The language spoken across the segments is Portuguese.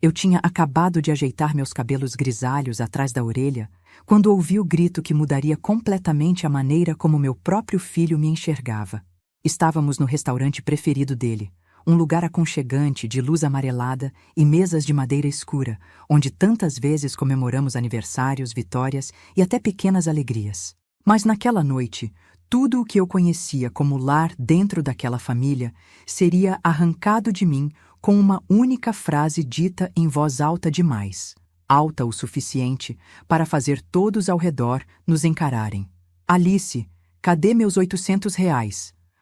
Eu tinha acabado de ajeitar meus cabelos grisalhos atrás da orelha, quando ouvi o grito que mudaria completamente a maneira como meu próprio filho me enxergava. Estávamos no restaurante preferido dele, um lugar aconchegante de luz amarelada e mesas de madeira escura, onde tantas vezes comemoramos aniversários, vitórias e até pequenas alegrias. Mas naquela noite, tudo o que eu conhecia como lar dentro daquela família seria arrancado de mim com uma única frase dita em voz alta demais, alta o suficiente para fazer todos ao redor nos encararem. Alice, cadê meus R$ 800?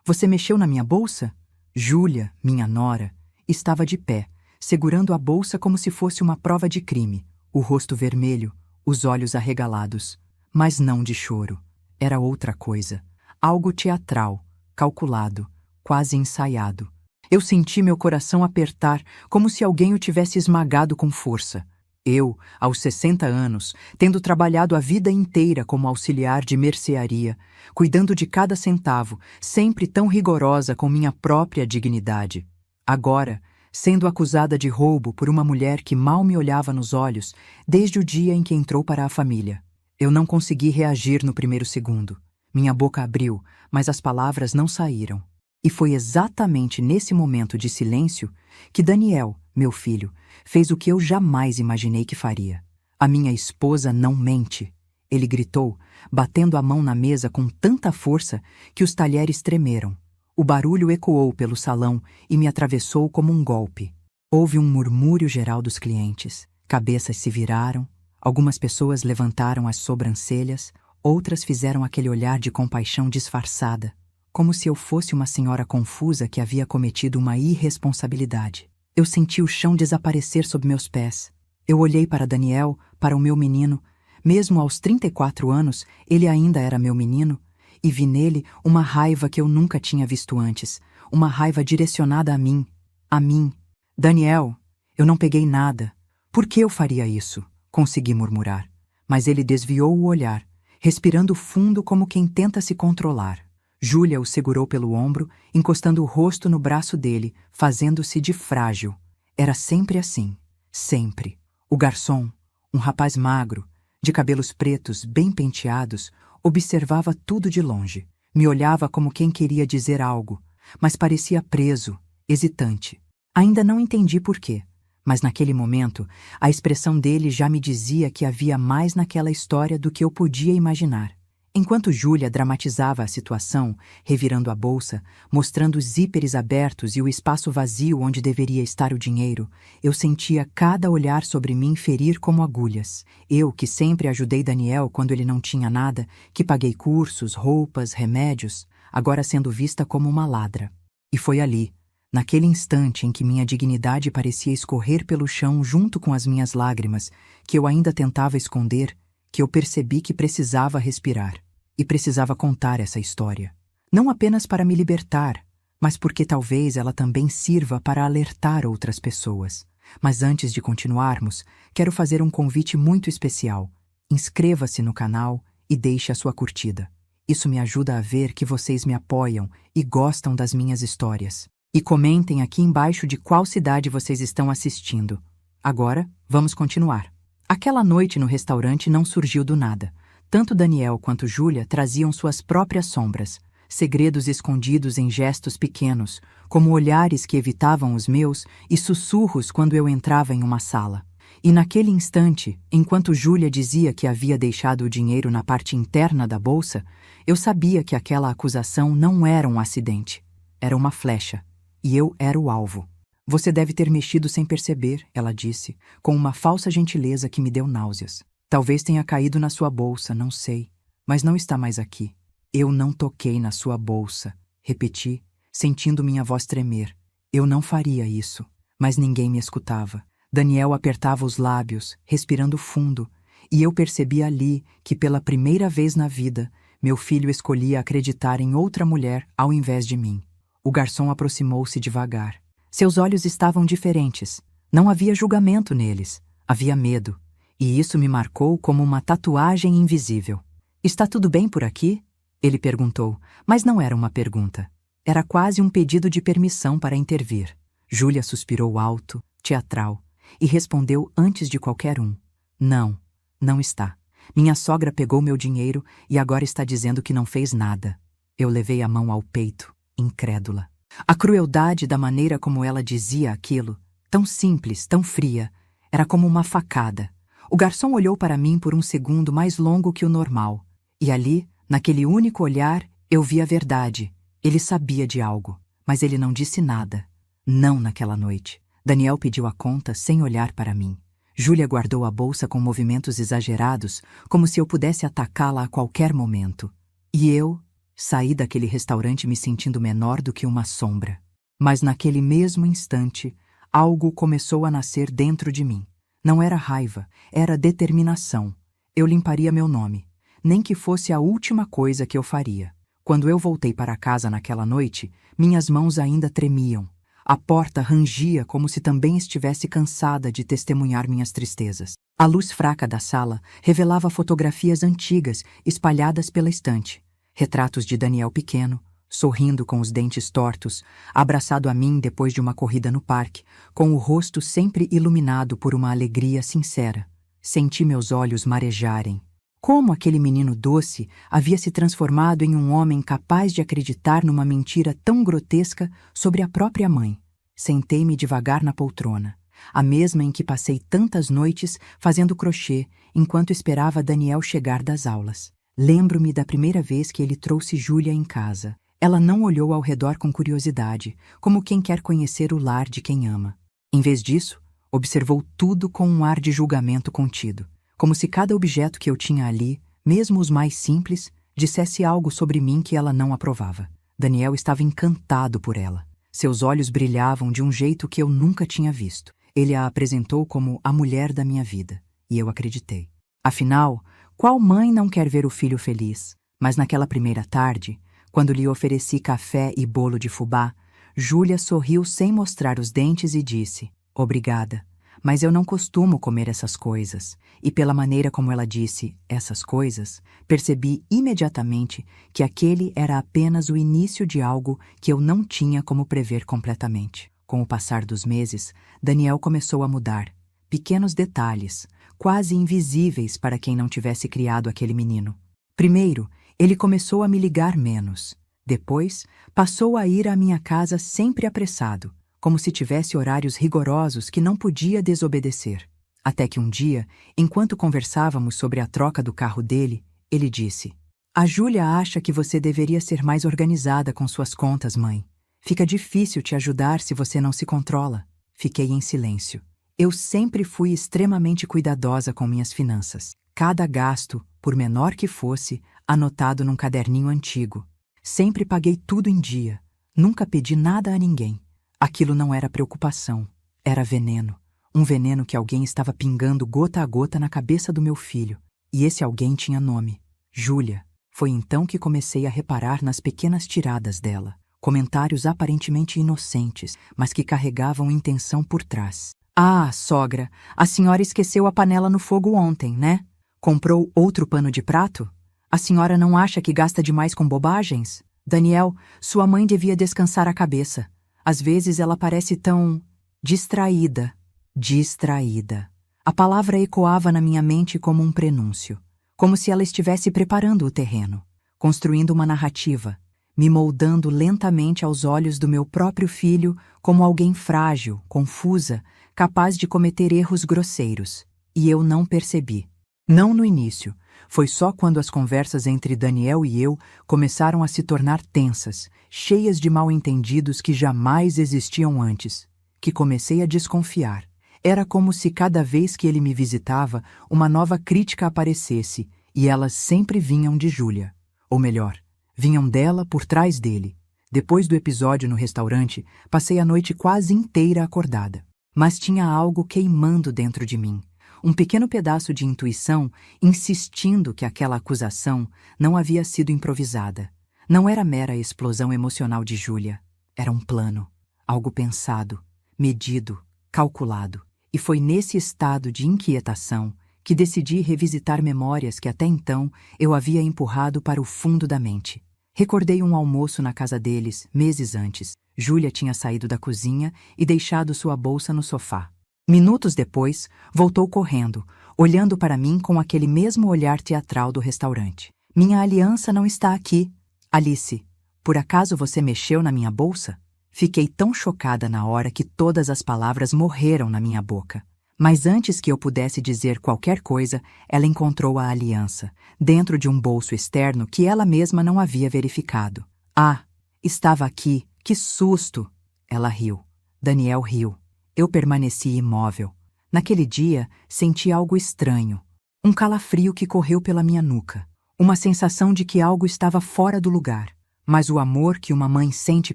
Você mexeu na minha bolsa? Júlia, minha nora, estava de pé, segurando a bolsa como se fosse uma prova de crime, o rosto vermelho, os olhos arregalados. Mas não de choro. Era outra coisa. Algo teatral, calculado, quase ensaiado. Eu senti meu coração apertar como se alguém o tivesse esmagado com força. Eu, aos 60 anos, tendo trabalhado a vida inteira como auxiliar de mercearia, cuidando de cada centavo, sempre tão rigorosa com minha própria dignidade. Agora, sendo acusada de roubo por uma mulher que mal me olhava nos olhos desde o dia em que entrou para a família. Eu não consegui reagir no primeiro segundo. Minha boca abriu, mas as palavras não saíram. E foi exatamente nesse momento de silêncio que Daniel, meu filho, fez o que eu jamais imaginei que faria. A minha esposa não mente, ele gritou, batendo a mão na mesa com tanta força que os talheres tremeram. O barulho ecoou pelo salão e me atravessou como um golpe. Houve um murmúrio geral dos clientes. Cabeças se viraram, algumas pessoas levantaram as sobrancelhas, outras fizeram aquele olhar de compaixão disfarçada, como se eu fosse uma senhora confusa que havia cometido uma irresponsabilidade. Eu senti o chão desaparecer sob meus pés. Eu olhei para Daniel, para o meu menino. Mesmo aos 34 anos, ele ainda era meu menino, e vi nele uma raiva que eu nunca tinha visto antes, uma raiva direcionada a mim. A mim. Daniel, eu não peguei nada. Por que eu faria isso? Consegui murmurar. Mas ele desviou o olhar, respirando fundo como quem tenta se controlar. Júlia o segurou pelo ombro, encostando o rosto no braço dele, fazendo-se de frágil. Era sempre assim. Sempre. O garçom, um rapaz magro, de cabelos pretos bem penteados, observava tudo de longe. Me olhava como quem queria dizer algo, mas parecia preso, hesitante. Ainda não entendi por quê, mas naquele momento, a expressão dele já me dizia que havia mais naquela história do que eu podia imaginar. Enquanto Júlia dramatizava a situação, revirando a bolsa, mostrando os zíperes abertos e o espaço vazio onde deveria estar o dinheiro, eu sentia cada olhar sobre mim ferir como agulhas. Eu, que sempre ajudei Daniel quando ele não tinha nada, que paguei cursos, roupas, remédios, agora sendo vista como uma ladra. E foi ali, naquele instante em que minha dignidade parecia escorrer pelo chão junto com as minhas lágrimas, que eu ainda tentava esconder, que eu percebi que precisava respirar. E precisava contar essa história. Não apenas para me libertar, mas porque talvez ela também sirva para alertar outras pessoas. Mas antes de continuarmos, quero fazer um convite muito especial. Inscreva-se no canal e deixe a sua curtida. Isso me ajuda a ver que vocês me apoiam e gostam das minhas histórias. E comentem aqui embaixo de qual cidade vocês estão assistindo. Agora, vamos continuar. Aquela noite no restaurante não surgiu do nada. Tanto Daniel quanto Júlia traziam suas próprias sombras, segredos escondidos em gestos pequenos, como olhares que evitavam os meus e sussurros quando eu entrava em uma sala. E naquele instante, enquanto Júlia dizia que havia deixado o dinheiro na parte interna da bolsa, eu sabia que aquela acusação não era um acidente. Era uma flecha. E eu era o alvo. Você deve ter mexido sem perceber, ela disse, com uma falsa gentileza que me deu náuseas. Talvez tenha caído na sua bolsa, não sei, mas não está mais aqui. Eu não toquei na sua bolsa, repeti, sentindo minha voz tremer. Eu não faria isso, mas ninguém me escutava. Daniel apertava os lábios, respirando fundo, e eu percebi ali que pela primeira vez na vida, meu filho escolhia acreditar em outra mulher ao invés de mim. O garçom aproximou-se devagar. Seus olhos estavam diferentes. Não havia julgamento neles, havia medo. E isso me marcou como uma tatuagem invisível. Está tudo bem por aqui? Ele perguntou, mas não era uma pergunta. Era quase um pedido de permissão para intervir. Júlia suspirou alto, teatral. e respondeu antes de qualquer um: Não, não está. Minha sogra pegou meu dinheiro e agora está dizendo que não fez nada. Eu levei a mão ao peito, incrédula. A crueldade da maneira como ela dizia aquilo, tão simples, tão fria, era como uma facada. O garçom olhou para mim por um segundo mais longo que o normal. E ali, naquele único olhar, eu vi a verdade. Ele sabia de algo, mas ele não disse nada. Não naquela noite. Daniel pediu a conta sem olhar para mim. Júlia guardou a bolsa com movimentos exagerados, como se eu pudesse atacá-la a qualquer momento. E eu saí daquele restaurante me sentindo menor do que uma sombra. Mas naquele mesmo instante, algo começou a nascer dentro de mim. Não era raiva, era determinação. Eu limparia meu nome, nem que fosse a última coisa que eu faria. Quando eu voltei para casa naquela noite, minhas mãos ainda tremiam. A porta rangia como se também estivesse cansada de testemunhar minhas tristezas. A luz fraca da sala revelava fotografias antigas espalhadas pela estante. Retratos de Daniel pequeno, sorrindo com os dentes tortos, abraçado a mim depois de uma corrida no parque, com o rosto sempre iluminado por uma alegria sincera. Senti meus olhos marejarem. Como aquele menino doce havia se transformado em um homem capaz de acreditar numa mentira tão grotesca sobre a própria mãe? Sentei-me devagar na poltrona, a mesma em que passei tantas noites fazendo crochê enquanto esperava Daniel chegar das aulas. Lembro-me da primeira vez que ele trouxe Júlia em casa. Ela não olhou ao redor com curiosidade, como quem quer conhecer o lar de quem ama. Em vez disso, observou tudo com um ar de julgamento contido, como se cada objeto que eu tinha ali, mesmo os mais simples, dissesse algo sobre mim que ela não aprovava. Daniel estava encantado por ela. Seus olhos brilhavam de um jeito que eu nunca tinha visto. Ele a apresentou como a mulher da minha vida, e eu acreditei. Afinal, qual mãe não quer ver o filho feliz? Mas naquela primeira tarde, quando lhe ofereci café e bolo de fubá, Júlia sorriu sem mostrar os dentes e disse: Obrigada, mas eu não costumo comer essas coisas. E pela maneira como ela disse essas coisas, percebi imediatamente que aquele era apenas o início de algo que eu não tinha como prever completamente. Com o passar dos meses, Daniel começou a mudar. Pequenos detalhes, quase invisíveis para quem não tivesse criado aquele menino. Primeiro, ele começou a me ligar menos. Depois, passou a ir à minha casa sempre apressado, como se tivesse horários rigorosos que não podia desobedecer. Até que um dia, enquanto conversávamos sobre a troca do carro dele, ele disse: A Júlia acha que você deveria ser mais organizada com suas contas, mãe. Fica difícil te ajudar se você não se controla. Fiquei em silêncio. Eu sempre fui extremamente cuidadosa com minhas finanças. Cada gasto, por menor que fosse, anotado num caderninho antigo. Sempre paguei tudo em dia. Nunca pedi nada a ninguém. Aquilo não era preocupação. Era veneno. Um veneno que alguém estava pingando gota a gota na cabeça do meu filho. E esse alguém tinha nome: Júlia. Foi então que comecei a reparar nas pequenas tiradas dela. Comentários aparentemente inocentes, mas que carregavam intenção por trás. Ah, sogra, a senhora esqueceu a panela no fogo ontem, né? Comprou outro pano de prato? A senhora não acha que gasta demais com bobagens? Daniel, sua mãe devia descansar a cabeça. Às vezes ela parece tão distraída. Distraída. A palavra ecoava na minha mente como um prenúncio, como se ela estivesse preparando o terreno, construindo uma narrativa, me moldando lentamente aos olhos do meu próprio filho como alguém frágil, confusa, capaz de cometer erros grosseiros. E eu não percebi. Não no início. Foi só quando as conversas entre Daniel e eu começaram a se tornar tensas, cheias de mal-entendidos que jamais existiam antes, que comecei a desconfiar. Era como se cada vez que ele me visitava, uma nova crítica aparecesse, e elas sempre vinham de Júlia. Ou melhor, vinham dela por trás dele. Depois do episódio no restaurante, passei a noite quase inteira acordada. Mas tinha algo queimando dentro de mim. Um pequeno pedaço de intuição insistindo que aquela acusação não havia sido improvisada. Não era mera explosão emocional de Júlia. Era um plano, algo pensado, medido, calculado. E foi nesse estado de inquietação que decidi revisitar memórias que até então eu havia empurrado para o fundo da mente. Recordei um almoço na casa deles, meses antes. Júlia tinha saído da cozinha e deixado sua bolsa no sofá. Minutos depois, voltou correndo, olhando para mim com aquele mesmo olhar teatral do restaurante. Minha aliança não está aqui. Alice, por acaso você mexeu na minha bolsa? Fiquei tão chocada na hora que todas as palavras morreram na minha boca. Mas antes que eu pudesse dizer qualquer coisa, ela encontrou a aliança, dentro de um bolso externo que ela mesma não havia verificado. Ah, estava aqui, que susto! Ela riu. Daniel riu. Eu permaneci imóvel. Naquele dia, senti algo estranho. Um calafrio que correu pela minha nuca. Uma sensação de que algo estava fora do lugar. Mas o amor que uma mãe sente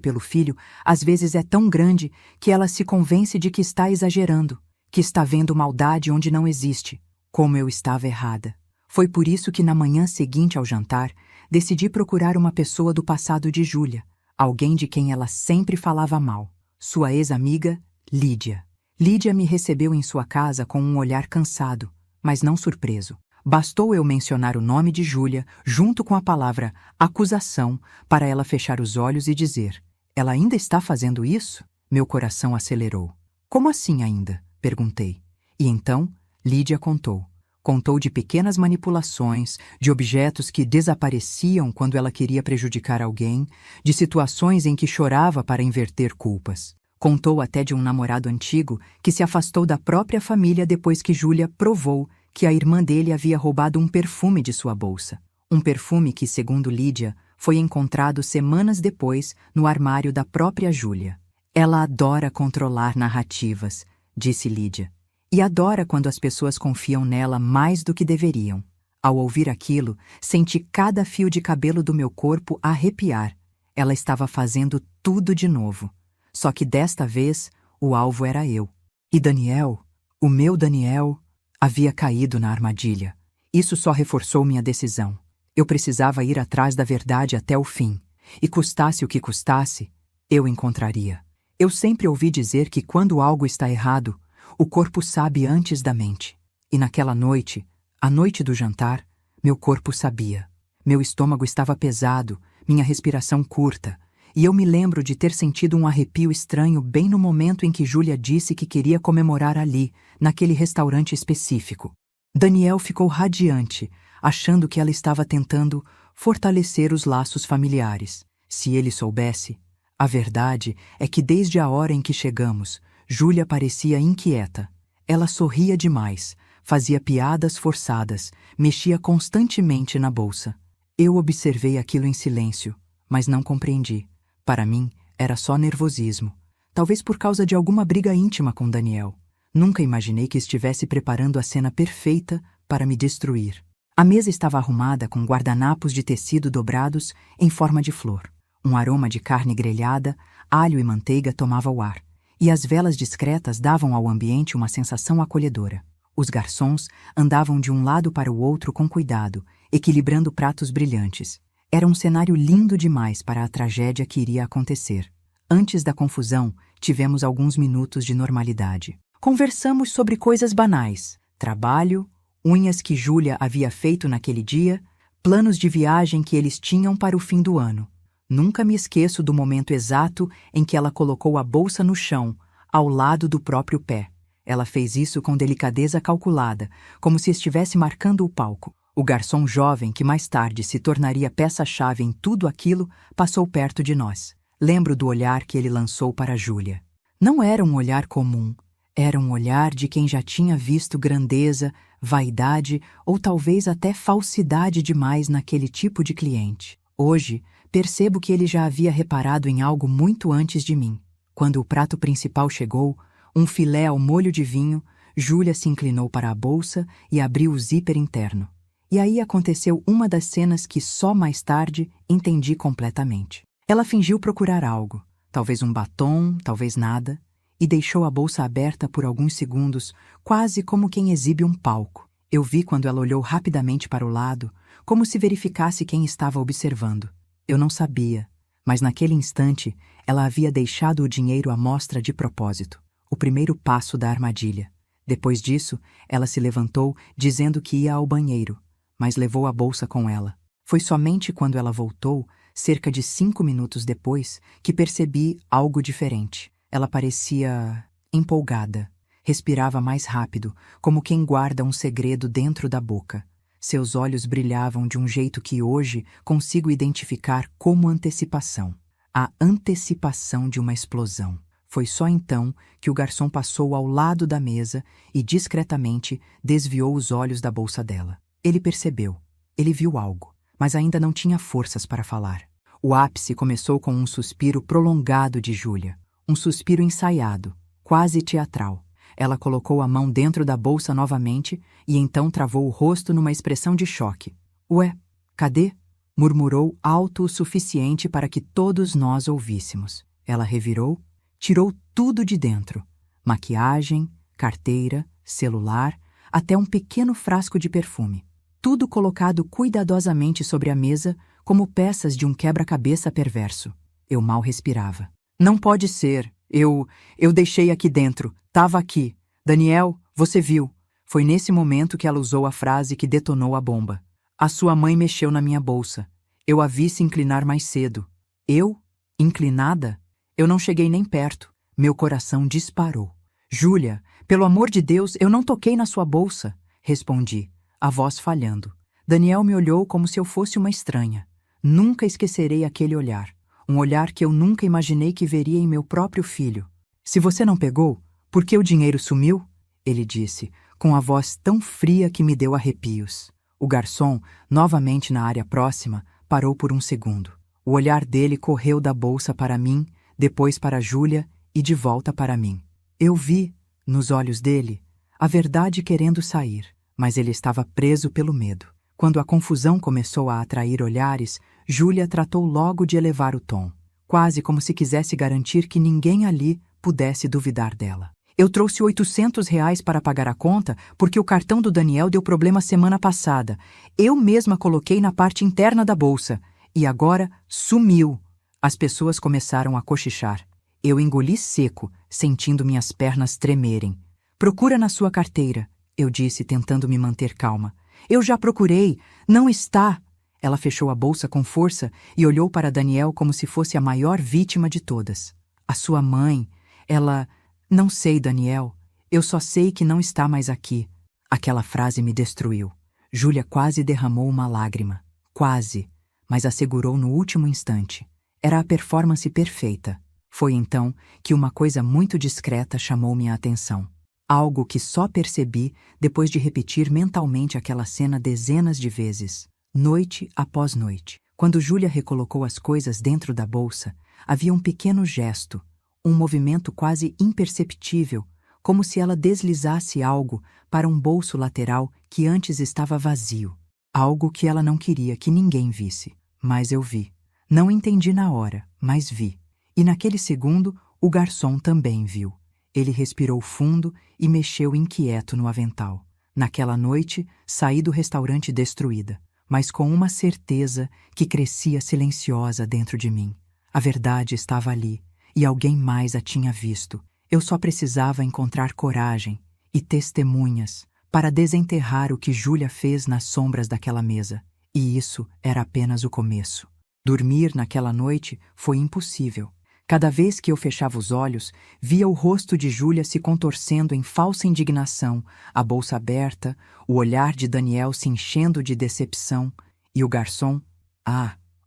pelo filho às vezes é tão grande que ela se convence de que está exagerando, que está vendo maldade onde não existe, como eu estava errada. Foi por isso que na manhã seguinte ao jantar, decidi procurar uma pessoa do passado de Júlia, alguém de quem ela sempre falava mal, sua ex-amiga, Lídia. Lídia me recebeu em sua casa com um olhar cansado, mas não surpreso. Bastou eu mencionar o nome de Júlia, junto com a palavra acusação, para ela fechar os olhos e dizer: ela ainda está fazendo isso? Meu coração acelerou. Como assim ainda? Perguntei. E então, Lídia contou. Contou de pequenas manipulações, de objetos que desapareciam quando ela queria prejudicar alguém, de situações em que chorava para inverter culpas. Contou até de um namorado antigo que se afastou da própria família depois que Júlia provou que a irmã dele havia roubado um perfume de sua bolsa. Um perfume que, segundo Lídia, foi encontrado semanas depois no armário da própria Júlia. Ela adora controlar narrativas, disse Lídia, e adora quando as pessoas confiam nela mais do que deveriam. Ao ouvir aquilo, senti cada fio de cabelo do meu corpo arrepiar. Ela estava fazendo tudo de novo. Só que desta vez, o alvo era eu. E Daniel, o meu Daniel, havia caído na armadilha. Isso só reforçou minha decisão. Eu precisava ir atrás da verdade até o fim. E custasse o que custasse, eu encontraria. Eu sempre ouvi dizer que quando algo está errado, o corpo sabe antes da mente. E naquela noite, a noite do jantar, meu corpo sabia. Meu estômago estava pesado, minha respiração curta, e eu me lembro de ter sentido um arrepio estranho bem no momento em que Júlia disse que queria comemorar ali, naquele restaurante específico. Daniel ficou radiante, achando que ela estava tentando fortalecer os laços familiares. Se ele soubesse. A verdade é que desde a hora em que chegamos, Júlia parecia inquieta. Ela sorria demais, fazia piadas forçadas, mexia constantemente na bolsa. Eu observei aquilo em silêncio, mas não compreendi. Para mim, era só nervosismo. Talvez por causa de alguma briga íntima com Daniel. Nunca imaginei que estivesse preparando a cena perfeita para me destruir. A mesa estava arrumada com guardanapos de tecido dobrados em forma de flor. Um aroma de carne grelhada, alho e manteiga tomava o ar. E as velas discretas davam ao ambiente uma sensação acolhedora. Os garçons andavam de um lado para o outro com cuidado, equilibrando pratos brilhantes. Era um cenário lindo demais para a tragédia que iria acontecer. Antes da confusão, tivemos alguns minutos de normalidade. Conversamos sobre coisas banais, trabalho, unhas que Júlia havia feito naquele dia, planos de viagem que eles tinham para o fim do ano. Nunca me esqueço do momento exato em que ela colocou a bolsa no chão, ao lado do próprio pé. Ela fez isso com delicadeza calculada, como se estivesse marcando o palco. O garçom jovem, que mais tarde se tornaria peça-chave em tudo aquilo, passou perto de nós. Lembro do olhar que ele lançou para Júlia. Não era um olhar comum. Era um olhar de quem já tinha visto grandeza, vaidade ou talvez até falsidade demais naquele tipo de cliente. Hoje, percebo que ele já havia reparado em algo muito antes de mim. Quando o prato principal chegou, um filé ao molho de vinho, Júlia se inclinou para a bolsa e abriu o zíper interno. E aí aconteceu uma das cenas que só mais tarde entendi completamente. Ela fingiu procurar algo, talvez um batom, talvez nada, e deixou a bolsa aberta por alguns segundos, quase como quem exibe um palco. Eu vi quando ela olhou rapidamente para o lado, como se verificasse quem estava observando. Eu não sabia, mas naquele instante ela havia deixado o dinheiro à mostra de propósito, o primeiro passo da armadilha. Depois disso, ela se levantou dizendo que ia ao banheiro, mas levou a bolsa com ela. Foi somente quando ela voltou, cerca de 5 minutos depois, que percebi algo diferente. Ela parecia empolgada. Respirava mais rápido, como quem guarda um segredo dentro da boca. Seus olhos brilhavam de um jeito que hoje consigo identificar como antecipação. A antecipação de uma explosão. Foi só então que o garçom passou ao lado da mesa e discretamente desviou os olhos da bolsa dela. Ele percebeu. Ele viu algo, mas ainda não tinha forças para falar. O ápice começou com um suspiro prolongado de Júlia. Um suspiro ensaiado, quase teatral. Ela colocou a mão dentro da bolsa novamente e então travou o rosto numa expressão de choque. Ué, cadê? Murmurou alto o suficiente para que todos nós ouvíssemos. Ela revirou, tirou tudo de dentro. Maquiagem, carteira, celular, até um pequeno frasco de perfume. Tudo colocado cuidadosamente sobre a mesa como peças de um quebra-cabeça perverso. Eu mal respirava. Não pode ser. Eu deixei aqui dentro. Tava aqui. Daniel, você viu. Foi nesse momento que ela usou a frase que detonou a bomba. A sua mãe mexeu na minha bolsa. Eu a vi se inclinar mais cedo. Eu? Inclinada? Eu não cheguei nem perto. Meu coração disparou. Júlia, pelo amor de Deus, eu não toquei na sua bolsa. Respondi, a voz falhando. Daniel me olhou como se eu fosse uma estranha. Nunca esquecerei aquele olhar. Um olhar que eu nunca imaginei que veria em meu próprio filho. Se você não pegou, por que o dinheiro sumiu? Ele disse, com a voz tão fria que me deu arrepios. O garçom, novamente na área próxima, parou por um segundo. O olhar dele correu da bolsa para mim, depois para Júlia e de volta para mim. Eu vi, nos olhos dele, a verdade querendo sair, mas ele estava preso pelo medo. Quando a confusão começou a atrair olhares, Júlia tratou logo de elevar o tom, quase como se quisesse garantir que ninguém ali pudesse duvidar dela. Eu trouxe R$ 800 para pagar a conta porque o cartão do Daniel deu problema semana passada. Eu mesma coloquei na parte interna da bolsa. E agora sumiu. As pessoas começaram a cochichar. Eu engoli seco, sentindo minhas pernas tremerem. Procura na sua carteira, eu disse, tentando me manter calma. Eu já procurei. Não está. Ela fechou a bolsa com força e olhou para Daniel como se fosse a maior vítima de todas. A sua mãe, ela... Não sei, Daniel. Eu só sei que não está mais aqui. Aquela frase me destruiu. Júlia quase derramou uma lágrima. Quase. Mas assegurou no último instante. Era a performance perfeita. Foi então que uma coisa muito discreta chamou minha atenção. Algo que só percebi depois de repetir mentalmente aquela cena dezenas de vezes, noite após noite. Quando Júlia recolocou as coisas dentro da bolsa, havia um pequeno gesto, um movimento quase imperceptível, como se ela deslizasse algo para um bolso lateral que antes estava vazio. Algo que ela não queria que ninguém visse. Mas eu vi. Não entendi na hora, mas vi. E naquele segundo, o garçom também viu. Ele respirou fundo e mexeu inquieto no avental. Naquela noite, saí do restaurante destruída, mas com uma certeza que crescia silenciosa dentro de mim. A verdade estava ali, e alguém mais a tinha visto. Eu só precisava encontrar coragem e testemunhas para desenterrar o que Júlia fez nas sombras daquela mesa. E isso era apenas o começo. Dormir naquela noite foi impossível. Cada vez que eu fechava os olhos, via o rosto de Júlia se contorcendo em falsa indignação, a bolsa aberta, o olhar de Daniel se enchendo de decepção, e o garçom...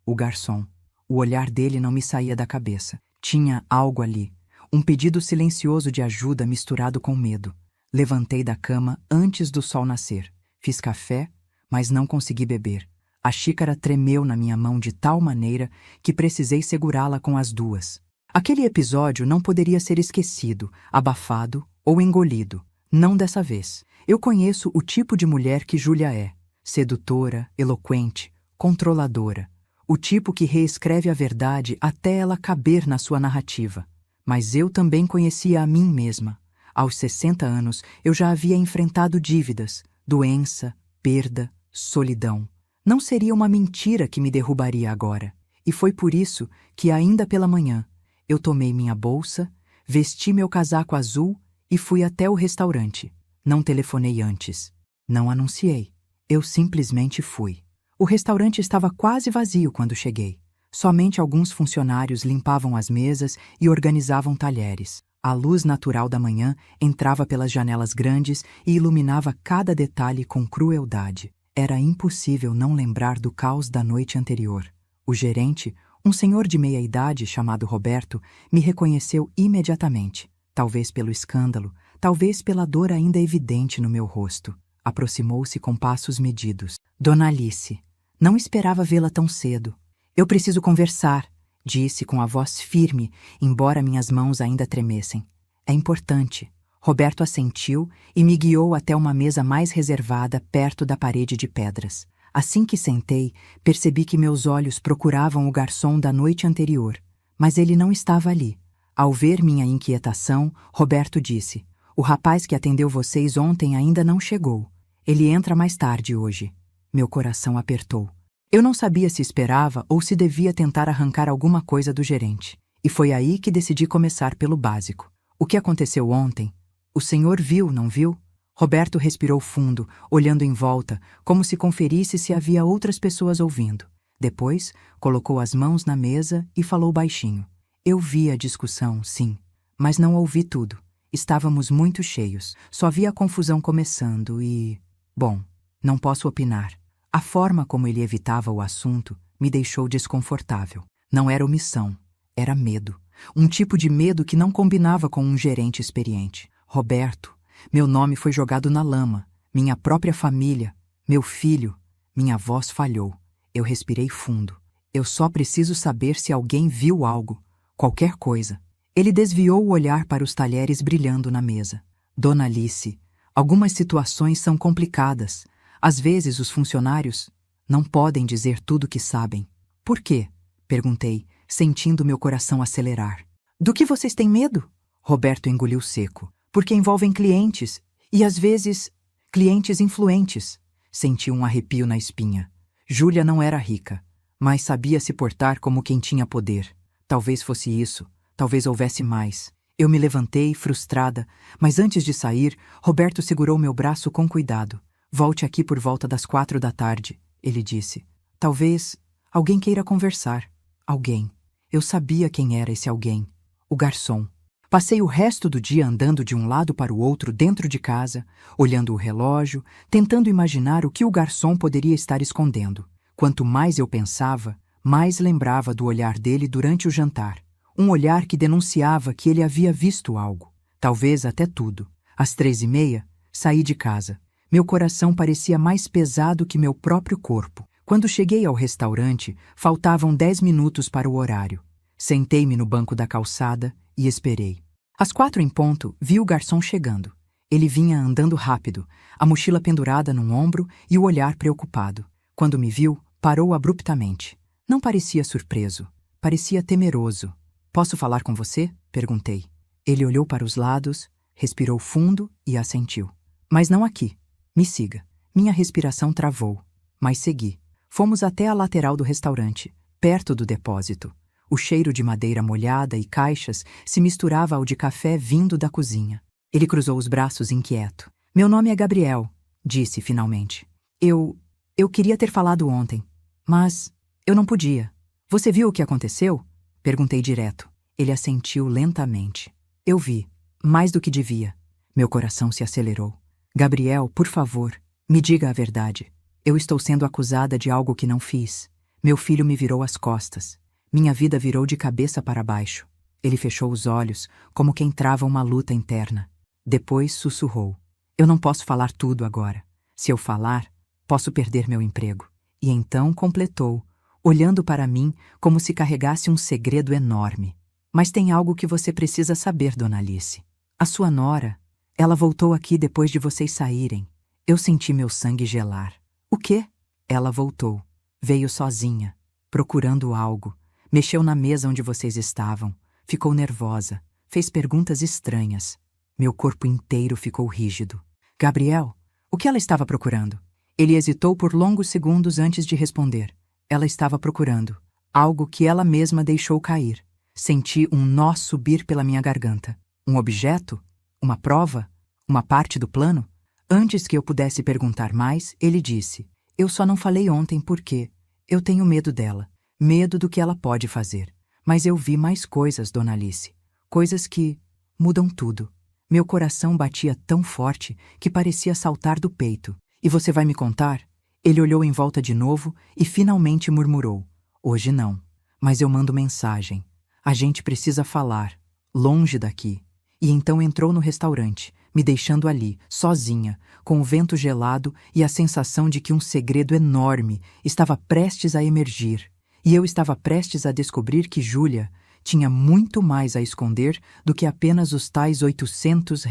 o garçom. O olhar dele não me saía da cabeça. Tinha algo ali, um pedido silencioso de ajuda misturado com medo. Levantei da cama antes do sol nascer. Fiz café, mas não consegui beber. A xícara tremeu na minha mão de tal maneira que precisei segurá-la com as duas. Aquele episódio não poderia ser esquecido, abafado ou engolido. Não dessa vez. Eu conheço o tipo de mulher que Júlia é. Sedutora, eloquente, controladora. O tipo que reescreve a verdade até ela caber na sua narrativa. Mas eu também conhecia a mim mesma. Aos 60 anos, eu já havia enfrentado dívidas, doença, perda, solidão. Não seria uma mentira que me derrubaria agora. E foi por isso que, ainda pela manhã, eu tomei minha bolsa, vesti meu casaco azul e fui até o restaurante. Não telefonei antes. Não anunciei. Eu simplesmente fui. O restaurante estava quase vazio quando cheguei. Somente alguns funcionários limpavam as mesas e organizavam talheres. A luz natural da manhã entrava pelas janelas grandes e iluminava cada detalhe com crueldade. Era impossível não lembrar do caos da noite anterior. O gerente, um senhor de meia-idade chamado Roberto, me reconheceu imediatamente. Talvez pelo escândalo, talvez pela dor ainda evidente no meu rosto. Aproximou-se com passos medidos. Dona Alice, não esperava vê-la tão cedo. Eu preciso conversar, disse com a voz firme, embora minhas mãos ainda tremessem. É importante. Roberto assentiu e me guiou até uma mesa mais reservada perto da parede de pedras. Assim que sentei, percebi que meus olhos procuravam o garçom da noite anterior, mas ele não estava ali. Ao ver minha inquietação, Roberto disse: "O rapaz que atendeu vocês ontem ainda não chegou. Ele entra mais tarde hoje." Meu coração apertou. Eu não sabia se esperava ou se devia tentar arrancar alguma coisa do gerente. E foi aí que decidi começar pelo básico. O que aconteceu ontem? O senhor viu, não viu? Roberto respirou fundo, olhando em volta, como se conferisse se havia outras pessoas ouvindo. Depois, colocou as mãos na mesa e falou baixinho. Eu vi a discussão, sim, mas não ouvi tudo. Estávamos muito cheios. Só vi a confusão começando e... Bom, não posso opinar. A forma como ele evitava o assunto me deixou desconfortável. Não era omissão, era medo. Um tipo de medo que não combinava com um gerente experiente. Roberto, meu nome foi jogado na lama. Minha própria família, meu filho, minha voz falhou. Eu respirei fundo. Eu só preciso saber se alguém viu algo, qualquer coisa. Ele desviou o olhar para os talheres brilhando na mesa. Dona Alice, algumas situações são complicadas. Às vezes os funcionários não podem dizer tudo o que sabem. Por quê? Perguntei, sentindo meu coração acelerar. Do que vocês têm medo? Roberto engoliu seco. Porque envolvem clientes, e às vezes, clientes influentes. Senti um arrepio na espinha. Júlia não era rica, mas sabia se portar como quem tinha poder. Talvez fosse isso, talvez houvesse mais. Eu me levantei, frustrada, mas antes de sair, Roberto segurou meu braço com cuidado. Volte aqui por volta das 4 da tarde, ele disse. Talvez alguém queira conversar. Alguém. Eu sabia quem era esse alguém. O garçom. Passei o resto do dia andando de um lado para o outro dentro de casa, olhando o relógio, tentando imaginar o que o garçom poderia estar escondendo. Quanto mais eu pensava, mais lembrava do olhar dele durante o jantar. Um olhar que denunciava que ele havia visto algo. Talvez até tudo. Às 3h30, saí de casa. Meu coração parecia mais pesado que meu próprio corpo. Quando cheguei ao restaurante, faltavam 10 minutos para o horário. Sentei-me no banco da calçada e esperei. Às 4 em ponto, vi o garçom chegando. Ele vinha andando rápido, a mochila pendurada num ombro e o olhar preocupado. Quando me viu, parou abruptamente. Não parecia surpreso, parecia temeroso. "Posso falar com você?" perguntei. Ele olhou para os lados, respirou fundo e assentiu. "Mas não aqui. Me siga." Minha respiração travou, mas segui. Fomos até a lateral do restaurante, perto do depósito. O cheiro de madeira molhada e caixas se misturava ao de café vindo da cozinha. Ele cruzou os braços inquieto. "Meu nome é Gabriel", disse finalmente. Eu queria ter falado ontem, mas eu não podia." "Você viu o que aconteceu?" perguntei direto. Ele assentiu lentamente. "Eu vi, mais do que devia." Meu coração se acelerou. "Gabriel, por favor, me diga a verdade. Eu estou sendo acusada de algo que não fiz. Meu filho me virou as costas. Minha vida virou de cabeça para baixo." Ele fechou os olhos, como quem trava uma luta interna. Depois sussurrou. "Eu não posso falar tudo agora. Se eu falar, posso perder meu emprego." E então completou, olhando para mim como se carregasse um segredo enorme. "Mas tem algo que você precisa saber, Dona Alice. A sua nora, ela voltou aqui depois de vocês saírem. Eu senti meu sangue gelar." "O quê?" "Ela voltou. Veio sozinha, procurando algo. Mexeu na mesa onde vocês estavam. Ficou nervosa. Fez perguntas estranhas. Meu corpo inteiro ficou rígido." "Gabriel, o que ela estava procurando?" Ele hesitou por longos segundos antes de responder. Ela estava procurando algo que ela mesma deixou cair. Senti um nó subir pela minha garganta. Um objeto? Uma prova? Uma parte do plano? Antes que eu pudesse perguntar mais, ele disse: "Eu só não falei ontem porque eu tenho medo dela. Medo do que ela pode fazer. Mas eu vi mais coisas, Dona Alice. Coisas que mudam tudo. Meu coração batia tão forte que parecia saltar do peito. E você vai me contar? Ele olhou em volta de novo e finalmente murmurou. Hoje não. Mas eu mando mensagem. A gente precisa falar. Longe daqui. E então entrou no restaurante, me deixando ali, sozinha, com o vento gelado e a sensação de que um segredo enorme estava prestes a emergir. E eu estava prestes a descobrir que Júlia tinha muito mais a esconder do que apenas os tais R$ 800.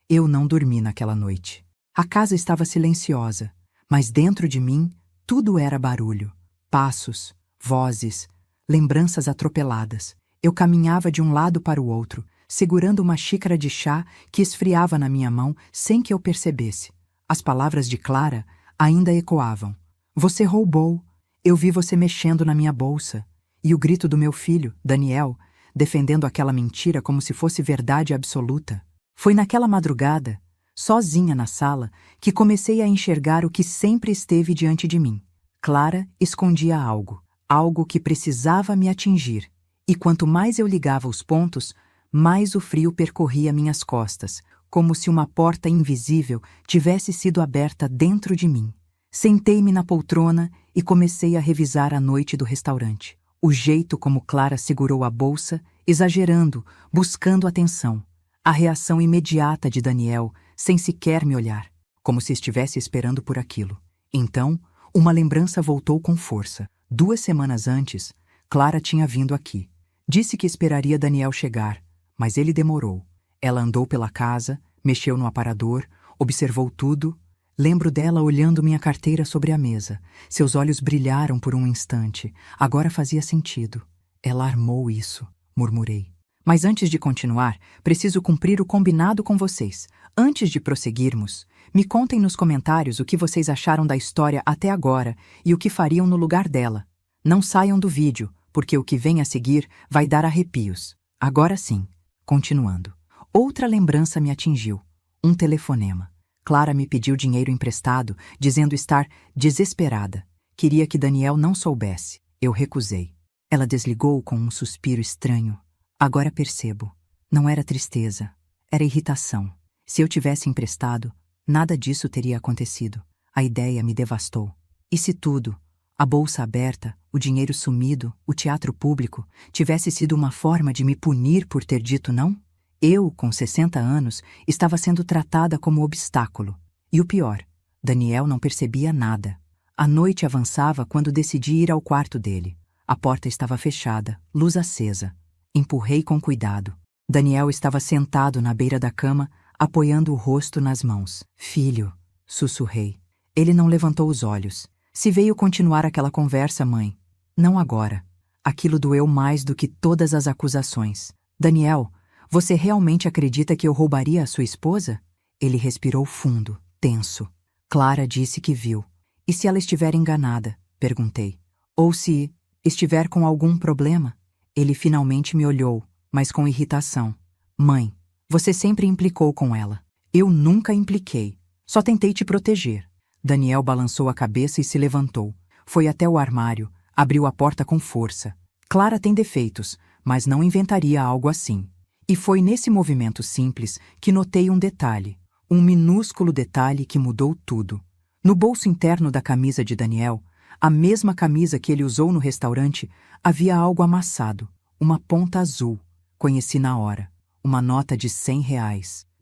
Eu não dormi naquela noite. A casa estava silenciosa, mas dentro de mim tudo era barulho. Passos, vozes, lembranças atropeladas. Eu caminhava de um lado para o outro, segurando uma xícara de chá que esfriava na minha mão sem que eu percebesse. As palavras de Clara ainda ecoavam. Você roubou. Eu vi você mexendo na minha bolsa. E o grito do meu filho, Daniel, defendendo aquela mentira como se fosse verdade absoluta. Foi naquela madrugada, sozinha na sala, que comecei a enxergar o que sempre esteve diante de mim. Clara escondia algo, algo que precisava me atingir. E quanto mais eu ligava os pontos, mais o frio percorria minhas costas, como se uma porta invisível tivesse sido aberta dentro de mim. Sentei-me na poltrona e comecei a revisar a noite do restaurante. O jeito como Clara segurou a bolsa, exagerando, buscando atenção. A reação imediata de Daniel, sem sequer me olhar, como se estivesse esperando por aquilo. Então, uma lembrança voltou com força. 2 semanas antes, Clara tinha vindo aqui. Disse que esperaria Daniel chegar, mas ele demorou. Ela andou pela casa, mexeu no aparador, observou tudo. Lembro dela olhando minha carteira sobre a mesa. Seus olhos brilharam por um instante. Agora fazia sentido. Ela armou isso, murmurei. Mas antes de continuar, preciso cumprir o combinado com vocês. Antes de prosseguirmos, me contem nos comentários o que vocês acharam da história até agora e o que fariam no lugar dela. Não saiam do vídeo, porque o que vem a seguir vai dar arrepios. Agora sim, continuando. Outra lembrança me atingiu. Um telefonema. Clara me pediu dinheiro emprestado, dizendo estar desesperada. Queria que Daniel não soubesse. Eu recusei. Ela desligou com um suspiro estranho. Agora percebo. Não era tristeza. Era irritação. Se eu tivesse emprestado, nada disso teria acontecido. A ideia me devastou. E se tudo, a bolsa aberta, o dinheiro sumido, o teatro público, tivesse sido uma forma de me punir por ter dito não? Eu, com 60 anos, estava sendo tratada como obstáculo. E o pior, Daniel não percebia nada. A noite avançava quando decidi ir ao quarto dele. A porta estava fechada, luz acesa. Empurrei com cuidado. Daniel estava sentado na beira da cama, apoiando o rosto nas mãos. Filho, sussurrei. Ele não levantou os olhos. Se veio continuar aquela conversa, mãe. Não agora. Aquilo doeu mais do que todas as acusações. Daniel, você realmente acredita que eu roubaria a sua esposa? Ele respirou fundo, tenso. Clara disse que viu. E se ela estiver enganada? Perguntei. Ou se estiver com algum problema? Ele finalmente me olhou, mas com irritação. Mãe, você sempre implicou com ela. Eu nunca impliquei. Só tentei te proteger. Daniel balançou a cabeça e se levantou. Foi até o armário, abriu a porta com força. Clara tem defeitos, mas não inventaria algo assim. E foi nesse movimento simples que notei um detalhe, um minúsculo detalhe que mudou tudo. No bolso interno da camisa de Daniel, a mesma camisa que ele usou no restaurante, havia algo amassado, uma ponta azul. Conheci na hora, uma nota de R$ 100.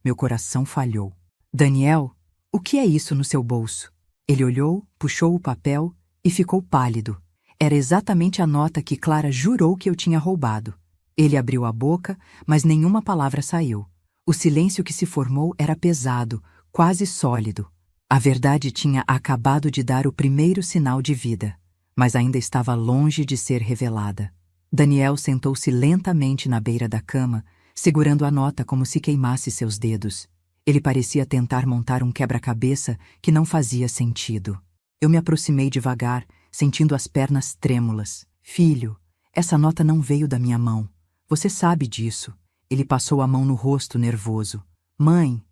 Meu coração falhou. Daniel, o que é isso no seu bolso? Ele olhou, puxou o papel e ficou pálido. Era exatamente a nota que Clara jurou que eu tinha roubado. Ele abriu a boca, mas nenhuma palavra saiu. O silêncio que se formou era pesado, quase sólido. A verdade tinha acabado de dar o primeiro sinal de vida, mas ainda estava longe de ser revelada. Daniel sentou-se lentamente na beira da cama, segurando a nota como se queimasse seus dedos. Ele parecia tentar montar um quebra-cabeça que não fazia sentido. Eu me aproximei devagar, sentindo as pernas trêmulas. Filho, essa nota não veio da minha mão. Você sabe disso. Ele passou a mão no rosto, nervoso. Mãe,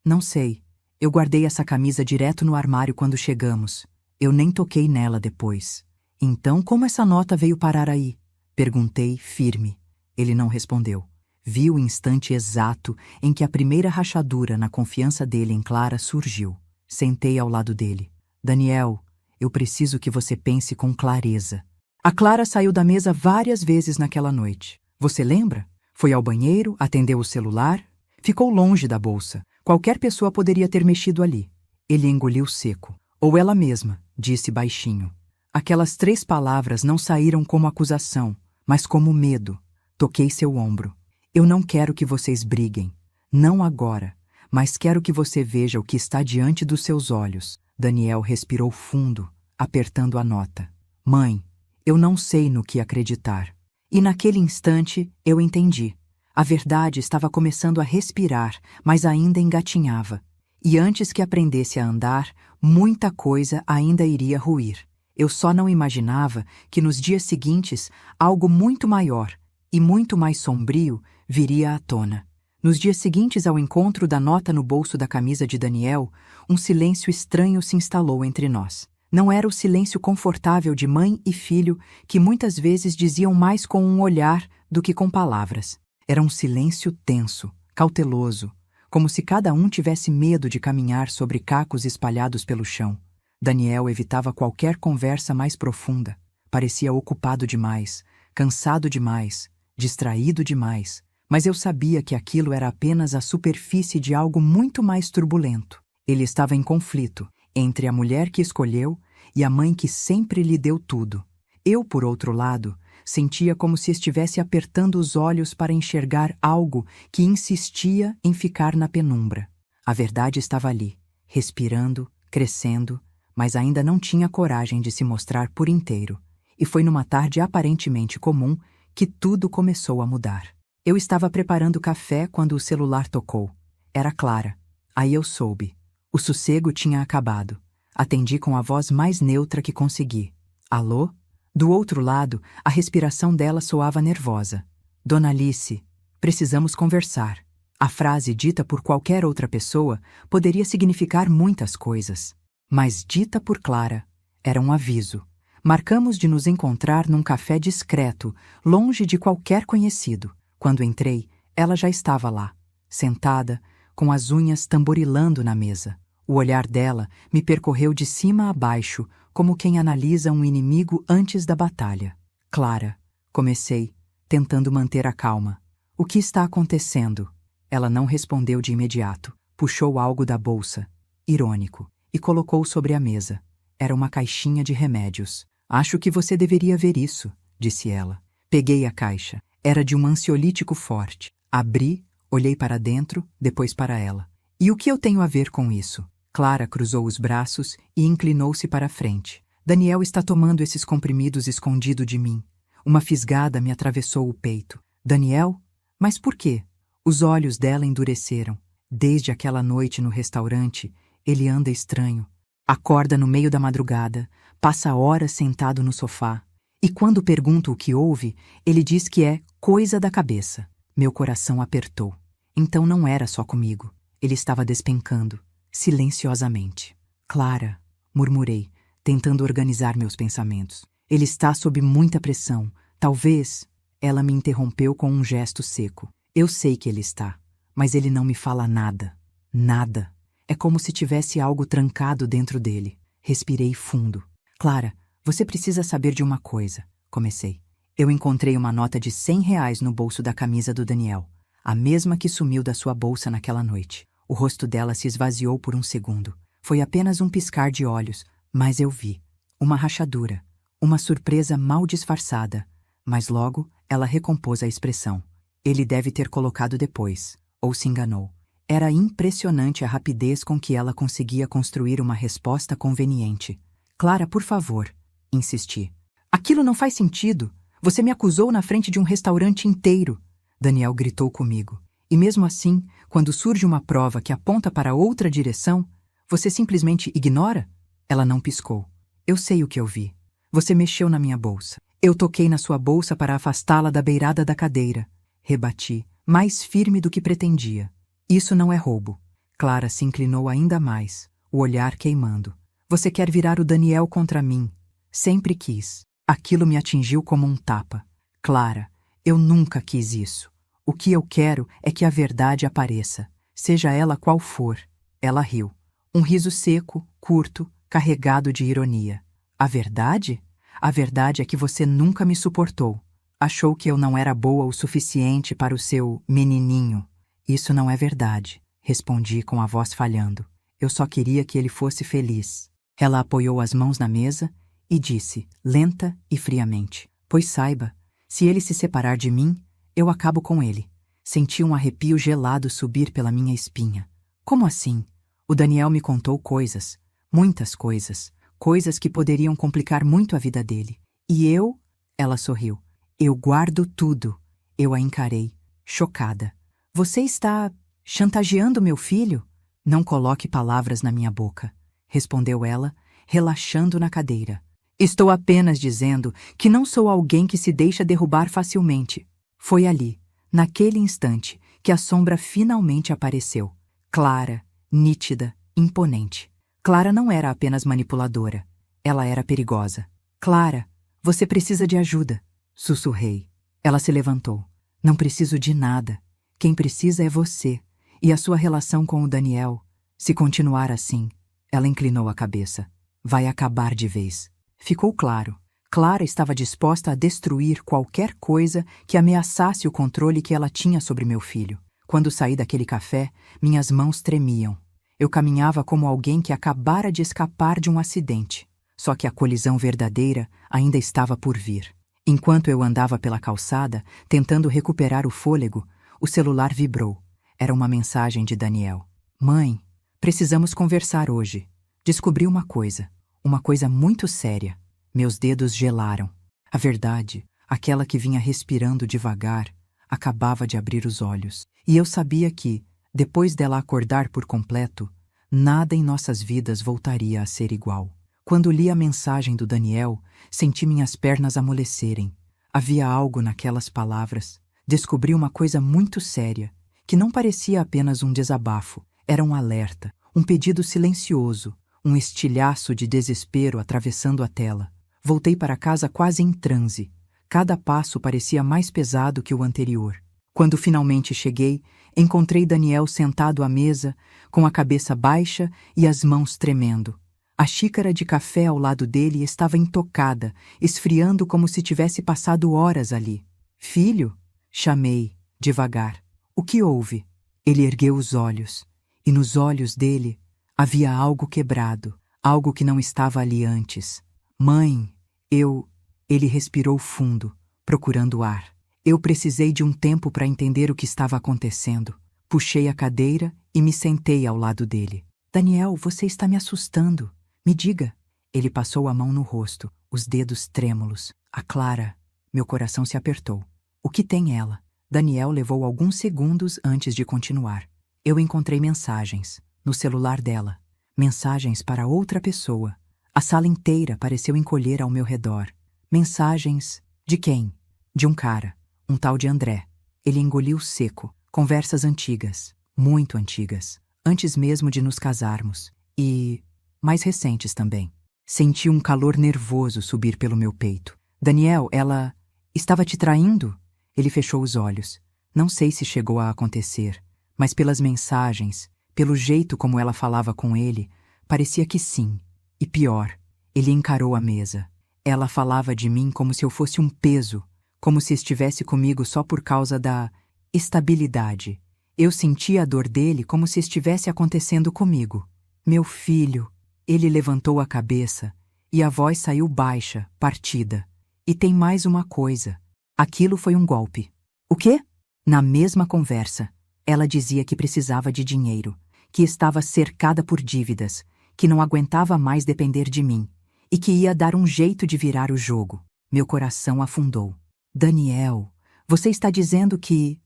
não sei. Eu guardei essa camisa direto no armário quando chegamos. Eu nem toquei nela depois. Então, como essa nota veio parar aí? Perguntei, firme. Ele não respondeu. Vi o instante exato em que a primeira rachadura na confiança dele em Clara surgiu. Sentei ao lado dele. Daniel, eu preciso que você pense com clareza. A Clara saiu da mesa várias vezes naquela noite. Você lembra? Foi ao banheiro, atendeu o celular, ficou longe da bolsa. Qualquer pessoa poderia ter mexido ali. Ele engoliu seco. Ou ela mesma, disse baixinho. Aquelas 3 palavras não saíram como acusação, mas como medo. Toquei seu ombro. Eu não quero que vocês briguem. Não agora. Mas quero que você veja o que está diante dos seus olhos. Daniel respirou fundo, apertando a nota. Mãe, eu não sei no que acreditar. E naquele instante eu entendi. A verdade estava começando a respirar, mas ainda engatinhava. E antes que aprendesse a andar, muita coisa ainda iria ruir. Eu só não imaginava que nos dias seguintes algo muito maior e muito mais sombrio viria à tona. Nos dias seguintes ao encontro da nota no bolso da camisa de Daniel, um silêncio estranho se instalou entre nós. Não era o silêncio confortável de mãe e filho que muitas vezes diziam mais com um olhar do que com palavras. Era um silêncio tenso, cauteloso, como se cada um tivesse medo de caminhar sobre cacos espalhados pelo chão. Daniel evitava qualquer conversa mais profunda. Parecia ocupado demais, cansado demais, distraído demais, mas eu sabia que aquilo era apenas a superfície de algo muito mais turbulento. Ele estava em conflito entre a mulher que escolheu e a mãe que sempre lhe deu tudo. Eu, por outro lado, sentia como se estivesse apertando os olhos para enxergar algo que insistia em ficar na penumbra. A verdade estava ali, respirando, crescendo, mas ainda não tinha coragem de se mostrar por inteiro. E foi numa tarde aparentemente comum que tudo começou a mudar. Eu estava preparando café quando o celular tocou. Era Clara. Aí eu soube. O sossego tinha acabado. Atendi com a voz mais neutra que consegui. Alô? Do outro lado, a respiração dela soava nervosa. Dona Alice, precisamos conversar. A frase dita por qualquer outra pessoa poderia significar muitas coisas. Mas dita por Clara, era um aviso. Marcamos de nos encontrar num café discreto, longe de qualquer conhecido. Quando entrei, ela já estava lá, sentada, com as unhas tamborilando na mesa. O olhar dela me percorreu de cima a baixo, como quem analisa um inimigo antes da batalha. Clara, comecei, tentando manter a calma. O que está acontecendo? Ela não respondeu de imediato. Puxou algo da bolsa, irônico, e colocou sobre a mesa. Era uma caixinha de remédios. Acho que você deveria ver isso, disse ela. Peguei a caixa. Era de um ansiolítico forte. Abri, olhei para dentro, depois para ela. E o que eu tenho a ver com isso? Clara cruzou os braços e inclinou-se para a frente. Daniel está tomando esses comprimidos escondido de mim. Uma fisgada me atravessou o peito. Daniel? Mas por quê? Os olhos dela endureceram. Desde aquela noite no restaurante, ele anda estranho. Acorda no meio da madrugada, passa horas sentado no sofá. E quando pergunto o que houve, ele diz que é coisa da cabeça. Meu coração apertou. Então não era só comigo. Ele estava despencando, silenciosamente. Clara, murmurei, tentando organizar meus pensamentos. Ele está sob muita pressão. Talvez... Ela me interrompeu com um gesto seco. Eu sei que ele está, mas ele não me fala nada. Nada. É como se tivesse algo trancado dentro dele. Respirei fundo. Clara, você precisa saber de uma coisa, comecei. Eu encontrei uma nota de R$ 100 no bolso da camisa do Daniel, a mesma que sumiu da sua bolsa naquela noite. O rosto dela se esvaziou por um segundo. Foi apenas um piscar de olhos, mas eu vi. Uma rachadura, uma surpresa mal disfarçada. Mas logo ela recompôs a expressão. Ele deve ter colocado depois, ou se enganou. Era impressionante a rapidez com que ela conseguia construir uma resposta conveniente. Clara, por favor, insisti. Aquilo não faz sentido. Você me acusou na frente de um restaurante inteiro. Daniel gritou comigo. E mesmo assim, quando surge uma prova que aponta para outra direção, você simplesmente ignora? Ela não piscou. Eu sei o que eu vi. Você mexeu na minha bolsa. Eu toquei na sua bolsa para afastá-la da beirada da cadeira. Rebati, mais firme do que pretendia. Isso não é roubo. Clara se inclinou ainda mais, o olhar queimando. Você quer virar o Daniel contra mim. Sempre quis. Aquilo me atingiu como um tapa. Clara, eu nunca quis isso. O que eu quero é que a verdade apareça, seja ela qual for. Ela riu. Um riso seco, curto, carregado de ironia. A verdade? A verdade é que você nunca me suportou. Achou que eu não era boa o suficiente para o seu menininho. Isso não é verdade, respondi com a voz falhando. Eu só queria que ele fosse feliz. Ela apoiou as mãos na mesa e disse, lenta e friamente, pois saiba, se ele se separar de mim, eu acabo com ele. Senti um arrepio gelado subir pela minha espinha. Como assim? O Daniel me contou coisas, muitas coisas, coisas que poderiam complicar muito a vida dele. E eu? Ela sorriu. Eu guardo tudo. Eu a encarei, chocada. Você está chantageando meu filho? Não coloque palavras na minha boca, respondeu ela, relaxando na cadeira. Estou apenas dizendo que não sou alguém que se deixa derrubar facilmente. Foi ali, naquele instante, que a sombra finalmente apareceu. Clara, nítida, imponente. Clara não era apenas manipuladora. Ela era perigosa. Clara, você precisa de ajuda, sussurrei. Ela se levantou. Não preciso de nada. Quem precisa é você. E a sua relação com o Daniel. Se continuar assim, ela inclinou a cabeça. Vai acabar de vez. Ficou claro. Clara estava disposta a destruir qualquer coisa que ameaçasse o controle que ela tinha sobre meu filho. Quando saí daquele café, minhas mãos tremiam. Eu caminhava como alguém que acabara de escapar de um acidente. Só que a colisão verdadeira ainda estava por vir. Enquanto eu andava pela calçada, tentando recuperar o fôlego, o celular vibrou. Era uma mensagem de Daniel. Mãe, precisamos conversar hoje. Descobri uma coisa muito séria. Meus dedos gelaram. A verdade, aquela que vinha respirando devagar, acabava de abrir os olhos. E eu sabia que, depois dela acordar por completo, nada em nossas vidas voltaria a ser igual. Quando li a mensagem do Daniel, senti minhas pernas amolecerem. Havia algo naquelas palavras. Descobri uma coisa muito séria, que não parecia apenas um desabafo. Era um alerta, um pedido silencioso, um estilhaço de desespero atravessando a tela. Voltei para casa quase em transe. Cada passo parecia mais pesado que o anterior. Quando finalmente cheguei, encontrei Daniel sentado à mesa, com a cabeça baixa e as mãos tremendo. A xícara de café ao lado dele estava intocada, esfriando como se tivesse passado horas ali. Filho? Chamei, devagar. O que houve? Ele ergueu os olhos, e nos olhos dele havia algo quebrado, algo que não estava ali antes. Mãe, Ele respirou fundo, procurando ar. Eu precisei de um tempo para entender o que estava acontecendo. Puxei a cadeira e me sentei ao lado dele. Daniel, você está me assustando. Me diga. Ele passou a mão no rosto, os dedos trêmulos. A Clara. Meu coração se apertou. O que tem ela? Daniel levou alguns segundos antes de continuar. Eu encontrei mensagens, no celular dela. Mensagens para outra pessoa. A sala inteira pareceu encolher ao meu redor. Mensagens... De quem? De um cara. Um tal de André. Ele engoliu seco. Conversas antigas. Muito antigas. Antes mesmo de nos casarmos. E... mais recentes também. Senti um calor nervoso subir pelo meu peito. Daniel, ela... estava te traindo? Ele fechou os olhos. Não sei se chegou a acontecer, mas pelas mensagens, pelo jeito como ela falava com ele, parecia que sim. E pior, ele encarou a mesa. Ela falava de mim como se eu fosse um peso, como se estivesse comigo só por causa da estabilidade. Eu sentia a dor dele como se estivesse acontecendo comigo. Meu filho. Ele levantou a cabeça e a voz saiu baixa, partida. E tem mais uma coisa. Aquilo foi um golpe. O quê? Na mesma conversa, ela dizia que precisava de dinheiro, que estava cercada por dívidas, que não aguentava mais depender de mim, e que ia dar um jeito de virar o jogo. Meu coração afundou. Daniel, você está dizendo que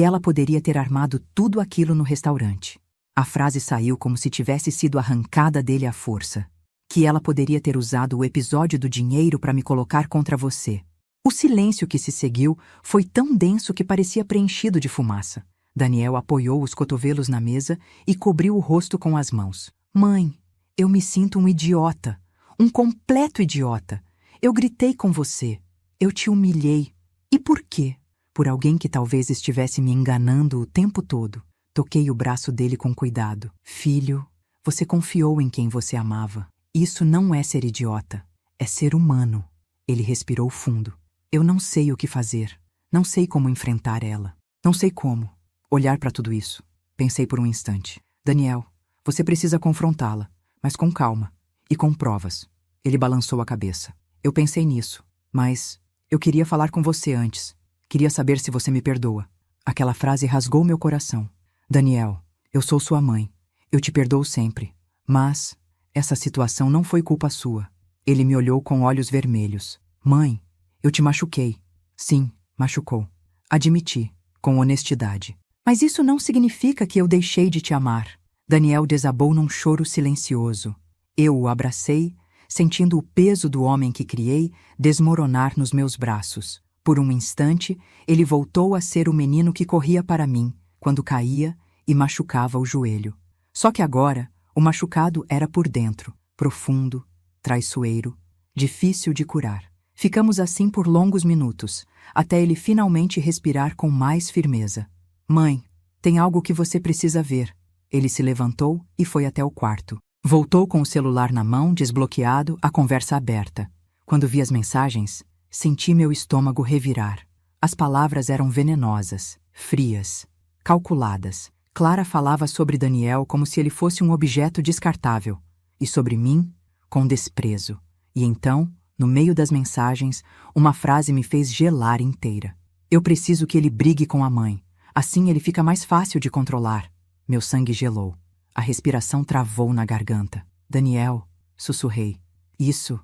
ela poderia ter armado tudo aquilo no restaurante. A frase saiu como se tivesse sido arrancada dele à força. Que ela poderia ter usado o episódio do dinheiro para me colocar contra você. O silêncio que se seguiu foi tão denso que parecia preenchido de fumaça. Daniel apoiou os cotovelos na mesa e cobriu o rosto com as mãos. Mãe, eu me sinto um idiota. Um completo idiota. Eu gritei com você. Eu te humilhei. E por quê? por alguém que talvez estivesse me enganando o tempo todo. Toquei o braço dele com cuidado. Filho, você confiou em quem você amava. Isso não é ser idiota. É ser humano. Ele respirou fundo. Eu não sei o que fazer. Não sei como enfrentar ela. Não sei como olhar para tudo isso. Pensei por um instante. Daniel, você precisa confrontá-la, mas com calma e com provas. Ele balançou a cabeça. Eu pensei nisso, mas eu queria falar com você antes. Queria saber se você me perdoa. Aquela frase rasgou meu coração. Daniel, eu sou sua mãe. Eu te perdoo sempre. Mas essa situação não foi culpa sua. Ele me olhou com olhos vermelhos. Mãe, eu te machuquei. Sim, machucou. Admiti, com honestidade. Mas isso não significa que eu deixei de te amar. Daniel desabou num choro silencioso. Eu o abracei, sentindo o peso do homem que criei desmoronar nos meus braços. Por um instante, ele voltou a ser o menino que corria para mim, quando caía e machucava o joelho. Só que agora, o machucado era por dentro, profundo, traiçoeiro, difícil de curar. Ficamos assim por longos minutos, até ele finalmente respirar com mais firmeza. Mãe, tem algo que você precisa ver. Ele se levantou e foi até o quarto. Voltou com o celular na mão, desbloqueado, a conversa aberta. Quando vi as mensagens, senti meu estômago revirar. As palavras eram venenosas, frias, calculadas. Clara falava sobre Daniel como se ele fosse um objeto descartável, e sobre mim, com desprezo. E então, no meio das mensagens, uma frase me fez gelar inteira. Eu preciso que ele brigue com a mãe. Assim ele fica mais fácil de controlar. Meu sangue gelou. A respiração travou na garganta. Daniel, sussurrei. Isso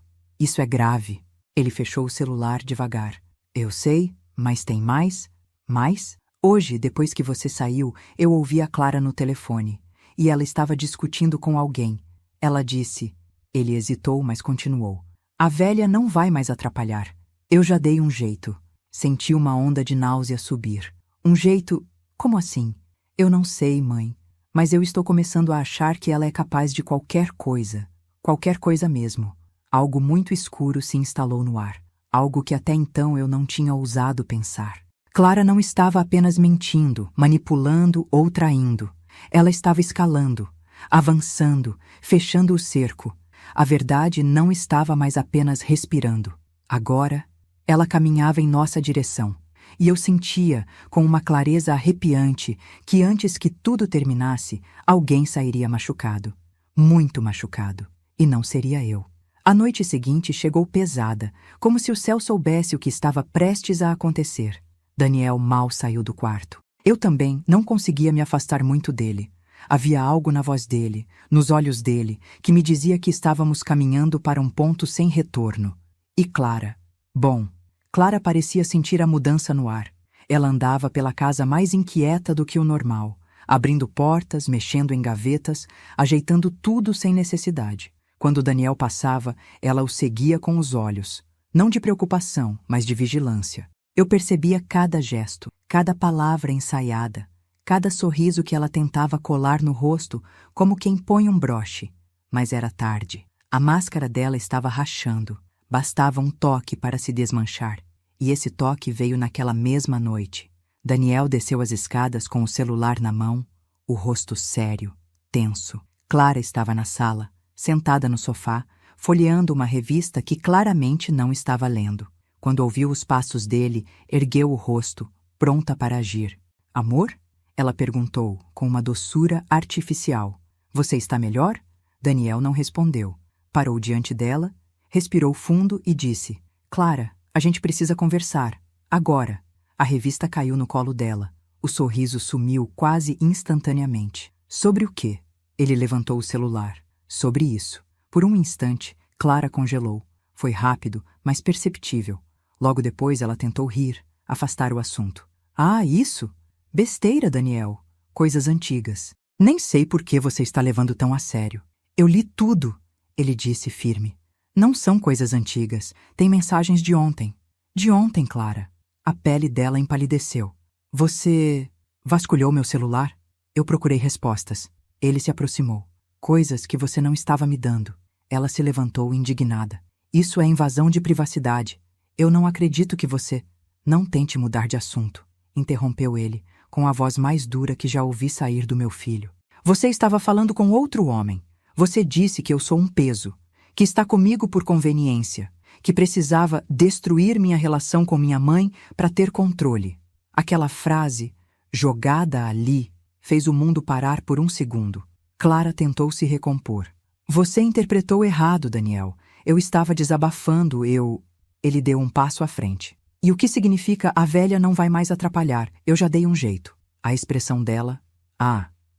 é grave. Ele fechou o celular devagar. Eu sei, mas tem mais? Mais? Hoje, depois que você saiu, eu ouvi a Clara no telefone. E ela estava discutindo com alguém. Ela disse... Ele hesitou, mas continuou. A velha não vai mais atrapalhar. Eu já dei um jeito. Senti uma onda de náusea subir. Um jeito... Como assim? Eu não sei, mãe. Mas eu estou começando a achar que ela é capaz de qualquer coisa. Qualquer coisa mesmo. Algo muito escuro se instalou no ar. Algo que até então eu não tinha ousado pensar. Clara não estava apenas mentindo, manipulando ou traindo. Ela estava escalando, avançando, fechando o cerco. A verdade não estava mais apenas respirando. Agora, ela caminhava em nossa direção. E eu sentia, com uma clareza arrepiante, que antes que tudo terminasse, alguém sairia machucado. Muito machucado. E não seria eu. A noite seguinte chegou pesada, como se o céu soubesse o que estava prestes a acontecer. Daniel mal saiu do quarto. Eu também não conseguia me afastar muito dele. Havia algo na voz dele, nos olhos dele, que me dizia que estávamos caminhando para um ponto sem retorno. E Clara? Bom, Clara parecia sentir a mudança no ar. Ela andava pela casa mais inquieta do que o normal, abrindo portas, mexendo em gavetas, ajeitando tudo sem necessidade. Quando Daniel passava, ela o seguia com os olhos, não de preocupação, mas de vigilância. Eu percebia cada gesto, cada palavra ensaiada, cada sorriso que ela tentava colar no rosto, como quem põe um broche. Mas era tarde. A máscara dela estava rachando. Bastava um toque para se desmanchar. E esse toque veio naquela mesma noite. Daniel desceu as escadas com o celular na mão, o rosto sério, tenso. Clara estava na sala, sentada no sofá, folheando uma revista que claramente não estava lendo. Quando ouviu os passos dele, ergueu o rosto, pronta para agir. Amor? Ela perguntou, com uma doçura artificial. Você está melhor? Daniel não respondeu. Parou diante dela, respirou fundo e disse: Clara, a gente precisa conversar. Agora. A revista caiu no colo dela. O sorriso sumiu quase instantaneamente. Sobre o quê? Ele levantou o celular. Sobre isso. Por um instante, Clara congelou. Foi rápido, mas perceptível. Logo depois ela tentou rir, afastar o assunto. Ah, isso? Besteira, Daniel. Coisas antigas. Nem sei por que você está levando tão a sério. Eu li tudo, ele disse firme. Não são coisas antigas. Tem mensagens de ontem. De ontem, Clara. A pele dela empalideceu. Você vasculhou meu celular? Eu procurei respostas. Ele se aproximou. Coisas que você não estava me dando. Ela se levantou indignada. Isso é invasão de privacidade. Eu não acredito que você... Não tente mudar de assunto, interrompeu ele, com a voz mais dura que já ouvi sair do meu filho. Você estava falando com outro homem. Você disse que eu sou um peso, que está comigo por conveniência, que precisava destruir minha relação com minha mãe para ter controle. Aquela frase, jogada ali, fez o mundo parar por um segundo. Clara tentou se recompor. Você interpretou errado, Daniel. Eu estava desabafando, Ele deu um passo à frente. E o que significa a velha não vai mais atrapalhar? Eu já dei um jeito. A expressão dela...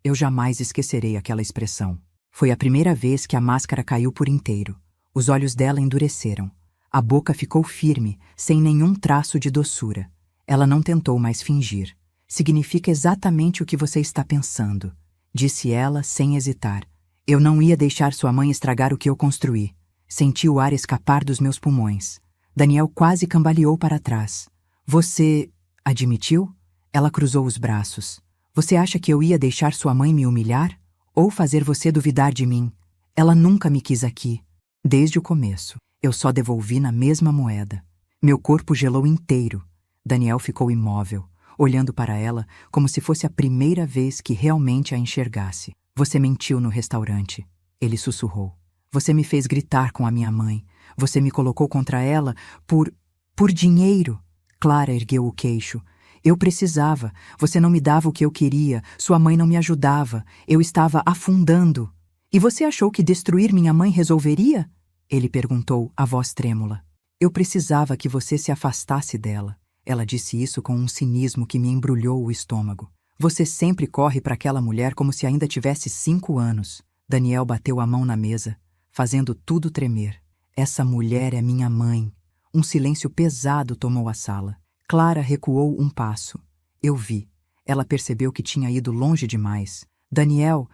eu jamais esquecerei aquela expressão. Foi a primeira vez que a máscara caiu por inteiro. Os olhos dela endureceram. A boca ficou firme, sem nenhum traço de doçura. Ela não tentou mais fingir. Significa exatamente o que você está pensando, disse ela sem hesitar. Eu não ia deixar sua mãe estragar o que eu construí. Senti o ar escapar dos meus pulmões. Daniel quase cambaleou para trás. Você admitiu? Ela cruzou os braços. Você acha que eu ia deixar sua mãe me humilhar? Ou fazer você duvidar de mim? Ela nunca me quis aqui. Desde o começo. Eu só devolvi na mesma moeda. Meu corpo gelou inteiro. Daniel ficou imóvel, olhando para ela como se fosse a primeira vez que realmente a enxergasse. Você mentiu no restaurante. Ele sussurrou. Você me fez gritar com a minha mãe. Você me colocou contra ela por dinheiro. Clara ergueu o queixo. Eu precisava. Você não me dava o que eu queria. Sua mãe não me ajudava. Eu estava afundando. E você achou que destruir minha mãe resolveria? Ele perguntou, a voz trêmula. Eu precisava que você se afastasse dela. Ela disse isso com um cinismo que me embrulhou o estômago. Você sempre corre para aquela mulher como se ainda tivesse 5 anos. Daniel bateu a mão na mesa, fazendo tudo tremer. Essa mulher é minha mãe. Um silêncio pesado tomou a sala. Clara recuou um passo. Eu vi. Ela percebeu que tinha ido longe demais. Daniel,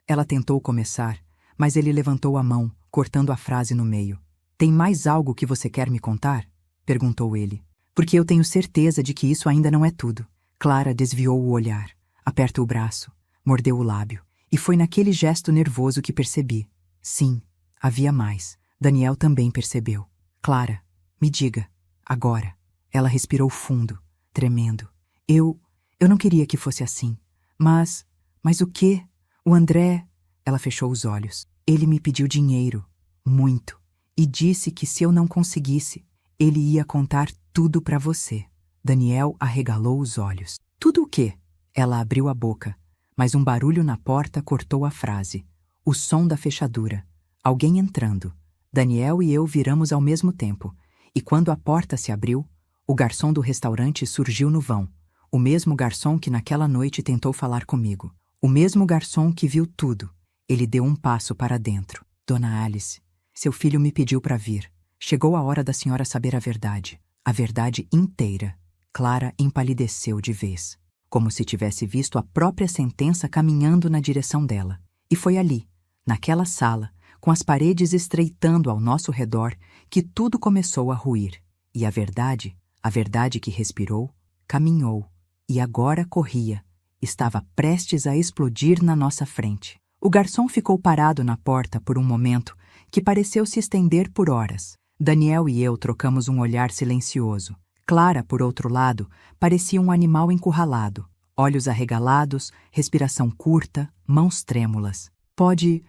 Ela tentou começar, mas ele levantou a mão, cortando a frase no meio. Tem mais algo que você quer me contar? Perguntou ele. Porque eu tenho certeza de que isso ainda não é tudo. Clara desviou o olhar, apertou o braço, mordeu o lábio. E foi naquele gesto nervoso que percebi. Sim, havia mais. Daniel também percebeu. Clara, me diga, agora. Ela respirou fundo, tremendo. Eu não queria que fosse assim. Mas o quê? O André... Ela fechou os olhos. Ele me pediu dinheiro, muito. E disse que se eu não conseguisse, ele ia contar tudo para você. Daniel arregalou os olhos. Tudo o quê? Ela abriu a boca, mas um barulho na porta cortou a frase. O som da fechadura. Alguém entrando. Daniel e eu viramos ao mesmo tempo. E quando a porta se abriu, o garçom do restaurante surgiu no vão. O mesmo garçom que naquela noite tentou falar comigo. O mesmo garçom que viu tudo. Ele deu um passo para dentro. Dona Alice, seu filho me pediu para vir. Chegou a hora da senhora saber a verdade. A verdade inteira. Clara empalideceu de vez, como se tivesse visto a própria sentença caminhando na direção dela. E foi ali, naquela sala, com as paredes estreitando ao nosso redor, que tudo começou a ruir. E a verdade que respirou, caminhou, e agora corria. Estava prestes a explodir na nossa frente. O garçom ficou parado na porta por um momento que pareceu se estender por horas. Daniel e eu trocamos um olhar silencioso. Clara, por outro lado, parecia um animal encurralado. Olhos arregalados, respiração curta, mãos trêmulas. Pode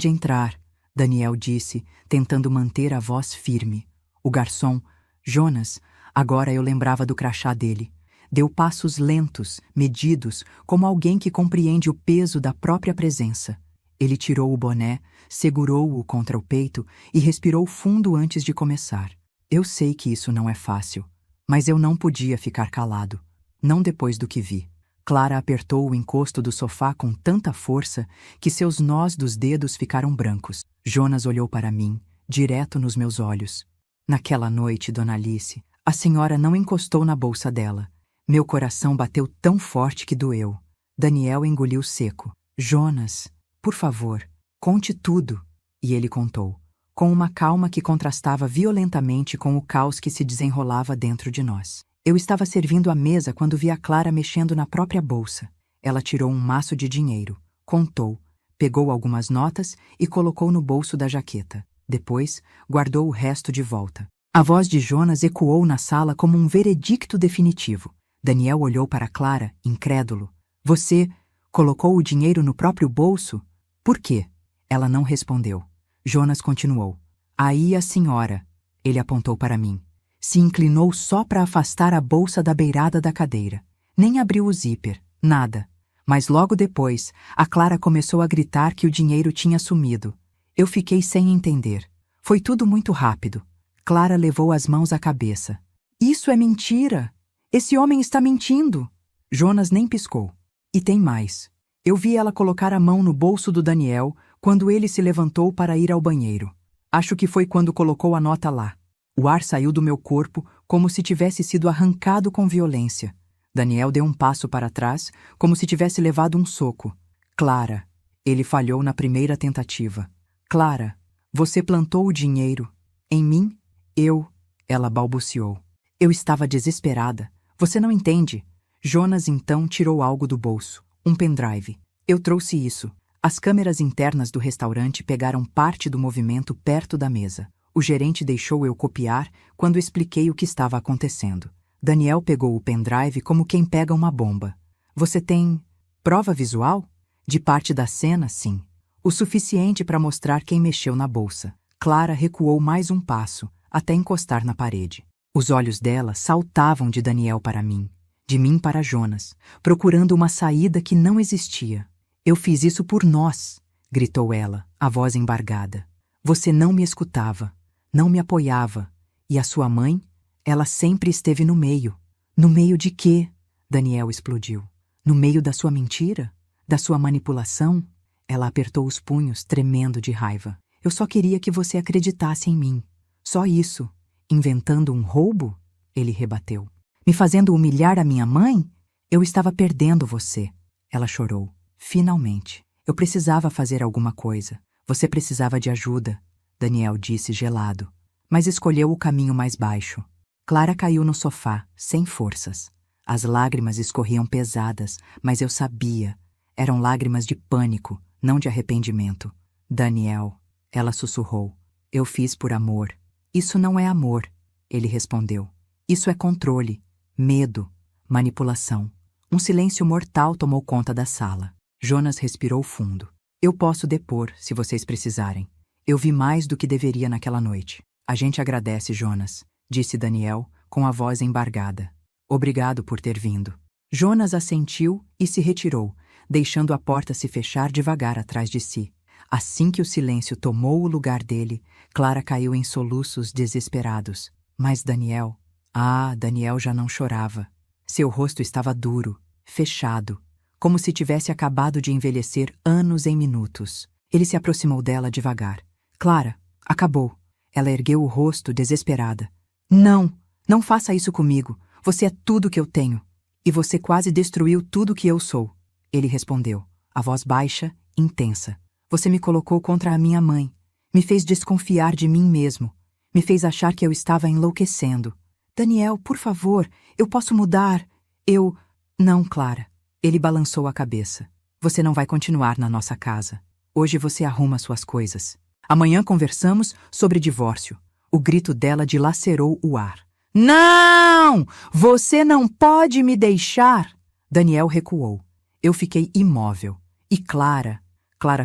entrar, Daniel disse, tentando manter a voz firme. O garçom, Jonas, agora eu lembrava do crachá dele. Deu passos lentos, medidos, como alguém que compreende o peso da própria presença. Ele tirou o boné, segurou-o contra o peito e respirou fundo antes de começar. Eu sei que isso não é fácil, mas eu não podia ficar calado. Não depois do que vi. Clara apertou o encosto do sofá com tanta força que seus nós dos dedos ficaram brancos. Jonas olhou para mim, direto nos meus olhos. Naquela noite, Dona Alice, a senhora não encostou na bolsa dela. Meu coração bateu tão forte que doeu. Daniel engoliu seco. Jonas, por favor, conte tudo. E ele contou, com uma calma que contrastava violentamente com o caos que se desenrolava dentro de nós. Eu estava servindo a mesa quando vi a Clara mexendo na própria bolsa. Ela tirou um maço de dinheiro, contou, pegou algumas notas e colocou no bolso da jaqueta. Depois, guardou o resto de volta. A voz de Jonas ecoou na sala como um veredicto definitivo. Daniel olhou para Clara, incrédulo. Você colocou o dinheiro no próprio bolso? Por quê? Ela não respondeu. Jonas continuou. Aí a senhora, ele apontou para mim, se inclinou só para afastar a bolsa da beirada da cadeira. Nem abriu o zíper, nada. Mas logo depois, a Clara começou a gritar que o dinheiro tinha sumido. Eu fiquei sem entender. Foi tudo muito rápido. Clara levou as mãos à cabeça. Isso é mentira! Esse homem está mentindo! Jonas nem piscou. E tem mais. Eu vi ela colocar a mão no bolso do Daniel quando ele se levantou para ir ao banheiro. Acho que foi quando colocou a nota lá. O ar saiu do meu corpo como se tivesse sido arrancado com violência. Daniel deu um passo para trás, como se tivesse levado um soco. Clara. Ele falhou na primeira tentativa. Clara, você plantou o dinheiro. Em mim? Ela balbuciou. Eu estava desesperada. Você não entende. Jonas então tirou algo do bolso. Um pendrive. Eu trouxe isso. As câmeras internas do restaurante pegaram parte do movimento perto da mesa. O gerente deixou eu copiar quando expliquei o que estava acontecendo. Daniel pegou o pendrive como quem pega uma bomba. Você tem prova visual? De parte da cena, sim. O suficiente para mostrar quem mexeu na bolsa. Clara recuou mais um passo, até encostar na parede. Os olhos dela saltavam de Daniel para mim, de mim para Jonas, procurando uma saída que não existia. Eu fiz isso por nós, gritou ela, a voz embargada. Você não me escutava, não me apoiava. E a sua mãe? Ela sempre esteve no meio. No meio de quê? Daniel explodiu. No meio da sua mentira? Da sua manipulação? Ela apertou os punhos, tremendo de raiva. Eu só queria que você acreditasse em mim. Só isso. Inventando um roubo? Ele rebateu. Me fazendo humilhar a minha mãe? Eu estava perdendo você. Ela chorou. Finalmente. Eu precisava fazer alguma coisa. Você precisava de ajuda. Daniel disse gelado. Mas escolheu o caminho mais baixo. Clara caiu no sofá, sem forças. As lágrimas escorriam pesadas, mas eu sabia. Eram lágrimas de pânico, não de arrependimento. Daniel, ela sussurrou. Eu fiz por amor. Isso não é amor, ele respondeu. Isso é controle, medo, manipulação. Um silêncio mortal tomou conta da sala. Jonas respirou fundo. Eu posso depor, se vocês precisarem. Eu vi mais do que deveria naquela noite. A gente agradece, Jonas, disse Daniel, com a voz embargada. Obrigado por ter vindo. Jonas assentiu e se retirou, deixando a porta se fechar devagar atrás de si. Assim que o silêncio tomou o lugar dele, Clara caiu em soluços desesperados. Mas Daniel... Daniel já não chorava. Seu rosto estava duro, fechado, como se tivesse acabado de envelhecer anos em minutos. Ele se aproximou dela devagar. Clara, acabou. Ela ergueu o rosto, desesperada. Não, não faça isso comigo. Você é tudo que eu tenho. E você quase destruiu tudo que eu sou. Ele respondeu, a voz baixa, intensa. Você me colocou contra a minha mãe. Me fez desconfiar de mim mesmo. Me fez achar que eu estava enlouquecendo. Daniel, por favor, eu posso mudar. Não, Clara. Ele balançou a cabeça. Você não vai continuar na nossa casa. Hoje você arruma suas coisas. Amanhã conversamos sobre divórcio. O grito dela dilacerou o ar. Não! Você não pode me deixar! Daniel recuou. Eu fiquei imóvel. E Clara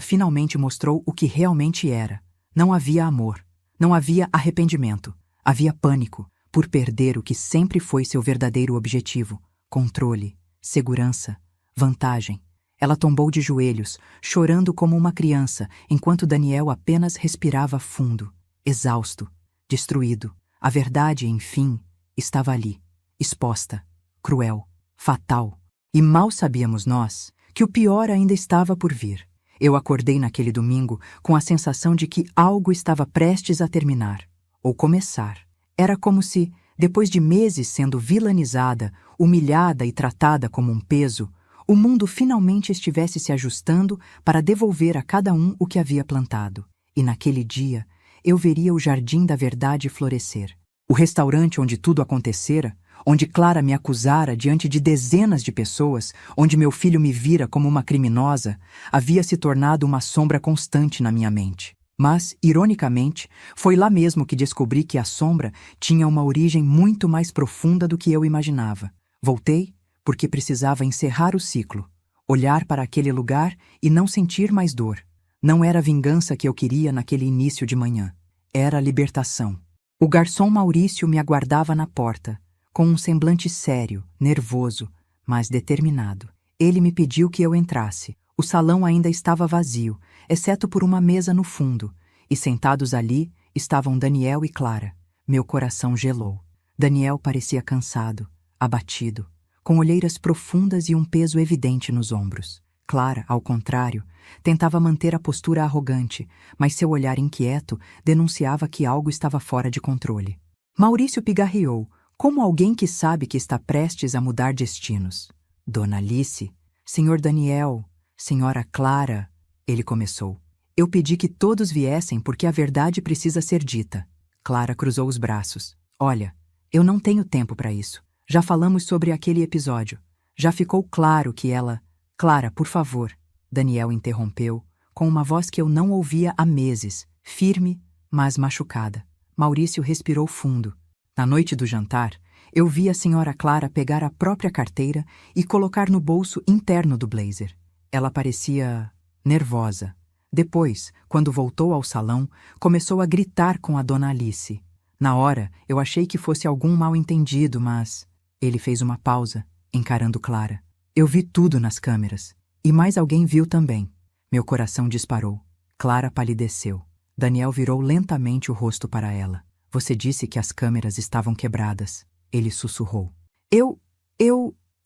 finalmente mostrou o que realmente era. Não havia amor. Não havia arrependimento. Havia pânico por perder o que sempre foi seu verdadeiro objetivo. Controle, segurança, vantagem. Ela tombou de joelhos, chorando como uma criança, enquanto Daniel apenas respirava fundo, exausto, destruído. A verdade, enfim, estava ali, exposta, cruel, fatal. E mal sabíamos nós que o pior ainda estava por vir. Eu acordei naquele domingo com a sensação de que algo estava prestes a terminar, ou começar. Era como se, depois de meses sendo vilanizada, humilhada e tratada como um peso, o mundo finalmente estivesse se ajustando para devolver a cada um o que havia plantado. E naquele dia, eu veria o jardim da verdade florescer. O restaurante onde tudo acontecera, onde Clara me acusara diante de dezenas de pessoas, onde meu filho me vira como uma criminosa, havia se tornado uma sombra constante na minha mente. Mas, ironicamente, foi lá mesmo que descobri que a sombra tinha uma origem muito mais profunda do que eu imaginava. Voltei porque precisava encerrar o ciclo, olhar para aquele lugar e não sentir mais dor. Não era a vingança que eu queria naquele início de manhã. Era a libertação. O garçom Maurício me aguardava na porta, com um semblante sério, nervoso, mas determinado. Ele me pediu que eu entrasse. O salão ainda estava vazio, exceto por uma mesa no fundo, e sentados ali estavam Daniel e Clara. Meu coração gelou. Daniel parecia cansado, abatido, com olheiras profundas e um peso evidente nos ombros. Clara, ao contrário, tentava manter a postura arrogante, mas seu olhar inquieto denunciava que algo estava fora de controle. Maurício pigarreou, como alguém que sabe que está prestes a mudar destinos. Dona Alice, Senhor Daniel, Senhora Clara, ele começou. Eu pedi que todos viessem porque a verdade precisa ser dita. Clara cruzou os braços. Olha, eu não tenho tempo para isso. Já falamos sobre aquele episódio. Já ficou claro que ela... Clara, por favor. Daniel interrompeu, com uma voz que eu não ouvia há meses, firme, mas machucada. Maurício respirou fundo. Na noite do jantar, eu vi a senhora Clara pegar a própria carteira e colocar no bolso interno do blazer. Ela parecia nervosa. Depois, quando voltou ao salão, começou a gritar com a dona Alice. Na hora, eu achei que fosse algum mal-entendido, mas... Ele fez uma pausa, encarando Clara. Eu vi tudo nas câmeras. E mais alguém viu também. Meu coração disparou. Clara palideceu. Daniel virou lentamente o rosto para ela. Você disse que as câmeras estavam quebradas. Ele sussurrou.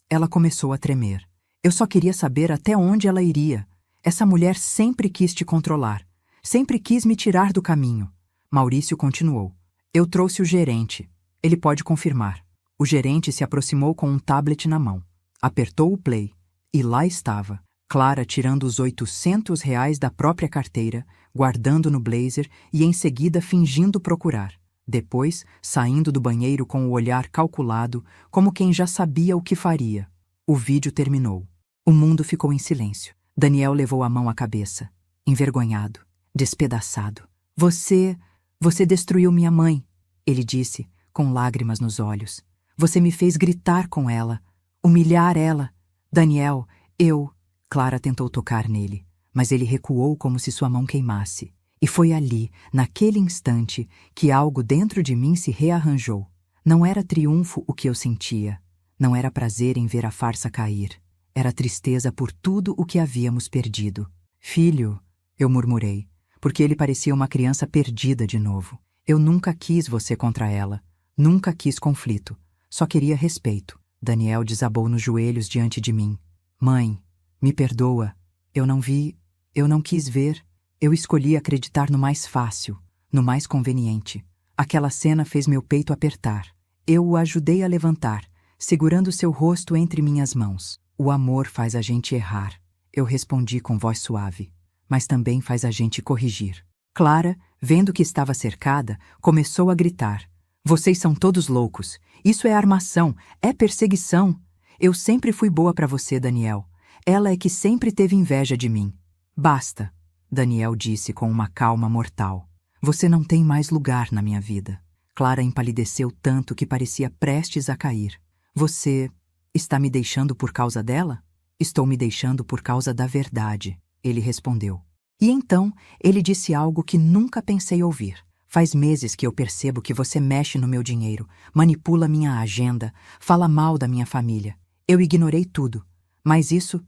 Ela começou a tremer. Eu só queria saber até onde ela iria. Essa mulher sempre quis te controlar. Sempre quis me tirar do caminho. Maurício continuou. Eu trouxe o gerente. Ele pode confirmar. O gerente se aproximou com um tablet na mão. Apertou o play. E lá estava. Clara tirando os R$ 800 da própria carteira, guardando no blazer e em seguida fingindo procurar. Depois, saindo do banheiro com o olhar calculado, como quem já sabia o que faria. O vídeo terminou. O mundo ficou em silêncio. Daniel levou a mão à cabeça, envergonhado, despedaçado. Você destruiu minha mãe, ele disse, com lágrimas nos olhos. Você me fez gritar com ela, humilhar ela. Daniel, Clara tentou tocar nele, mas ele recuou como se sua mão queimasse. E foi ali, naquele instante, que algo dentro de mim se rearranjou. Não era triunfo o que eu sentia. Não era prazer em ver a farsa cair. Era tristeza por tudo o que havíamos perdido. Filho, eu murmurei, porque ele parecia uma criança perdida de novo. Eu nunca quis você contra ela. Nunca quis conflito. Só queria respeito. Daniel desabou nos joelhos diante de mim. Mãe, me perdoa. Eu não vi, eu não quis ver. Eu escolhi acreditar no mais fácil, no mais conveniente. Aquela cena fez meu peito apertar. Eu o ajudei a levantar, segurando seu rosto entre minhas mãos. O amor faz a gente errar. Eu respondi com voz suave, mas também faz a gente corrigir. Clara, vendo que estava cercada, começou a gritar. Vocês são todos loucos. Isso é armação, é perseguição. Eu sempre fui boa para você, Daniel. Ela é que sempre teve inveja de mim. Basta, Daniel disse com uma calma mortal. Você não tem mais lugar na minha vida. Clara empalideceu tanto que parecia prestes a cair. Você está me deixando por causa dela? Estou me deixando por causa da verdade, ele respondeu. E então ele disse algo que nunca pensei ouvir. Faz meses que eu percebo que você mexe no meu dinheiro, manipula minha agenda, fala mal da minha família. Eu ignorei tudo, mas isso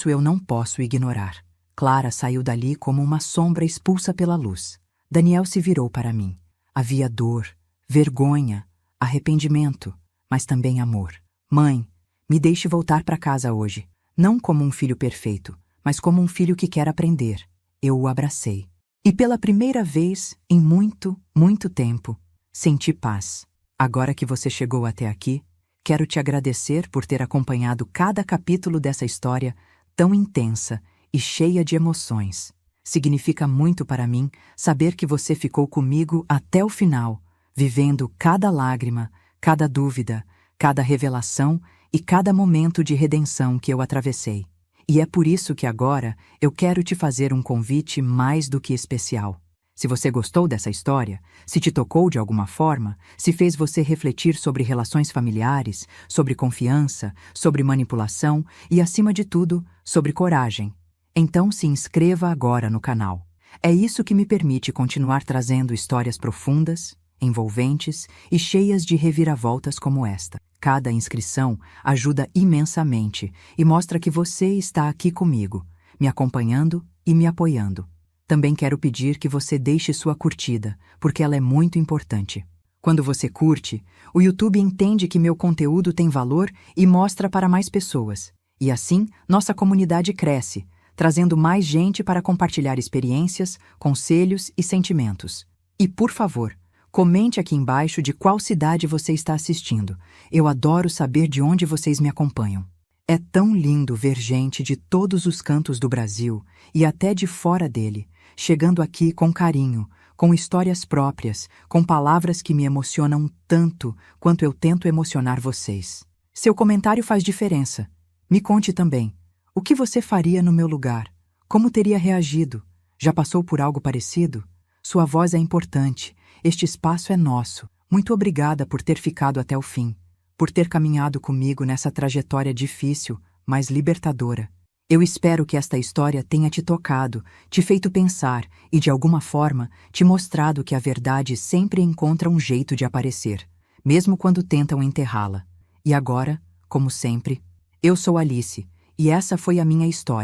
eu não posso ignorar. Clara saiu dali como uma sombra expulsa pela luz. Daniel se virou para mim. Havia dor, vergonha, arrependimento, mas também amor. Mãe, me deixe voltar para casa hoje, não como um filho perfeito, mas como um filho que quer aprender. Eu o abracei. E pela primeira vez, em muito, muito tempo, senti paz. Agora que você chegou até aqui, quero te agradecer por ter acompanhado cada capítulo dessa história tão intensa e cheia de emoções. Significa muito para mim saber que você ficou comigo até o final, vivendo cada lágrima, cada dúvida, cada revelação e cada momento de redenção que eu atravessei. E é por isso que agora eu quero te fazer um convite mais do que especial. Se você gostou dessa história, se te tocou de alguma forma, se fez você refletir sobre relações familiares, sobre confiança, sobre manipulação e, acima de tudo, sobre coragem, então se inscreva agora no canal. É isso que me permite continuar trazendo histórias profundas, envolventes e cheias de reviravoltas como esta. Cada inscrição ajuda imensamente e mostra que você está aqui comigo, me acompanhando e me apoiando. Também quero pedir que você deixe sua curtida, porque ela é muito importante. Quando você curte, o YouTube entende que meu conteúdo tem valor e mostra para mais pessoas. E assim, nossa comunidade cresce, trazendo mais gente para compartilhar experiências, conselhos e sentimentos. E, por favor, comente aqui embaixo de qual cidade você está assistindo. Eu adoro saber de onde vocês me acompanham. É tão lindo ver gente de todos os cantos do Brasil e até de fora dele, chegando aqui com carinho, com histórias próprias, com palavras que me emocionam tanto quanto eu tento emocionar vocês. Seu comentário faz diferença. Me conte também. O que você faria no meu lugar? Como teria reagido? Já passou por algo parecido? Sua voz é importante. Este espaço é nosso. Muito obrigada por ter ficado até o fim, por ter caminhado comigo nessa trajetória difícil, mas libertadora. Eu espero que esta história tenha te tocado, te feito pensar e, de alguma forma, te mostrado que a verdade sempre encontra um jeito de aparecer, mesmo quando tentam enterrá-la. E agora, como sempre, eu sou Alice, e essa foi a minha história.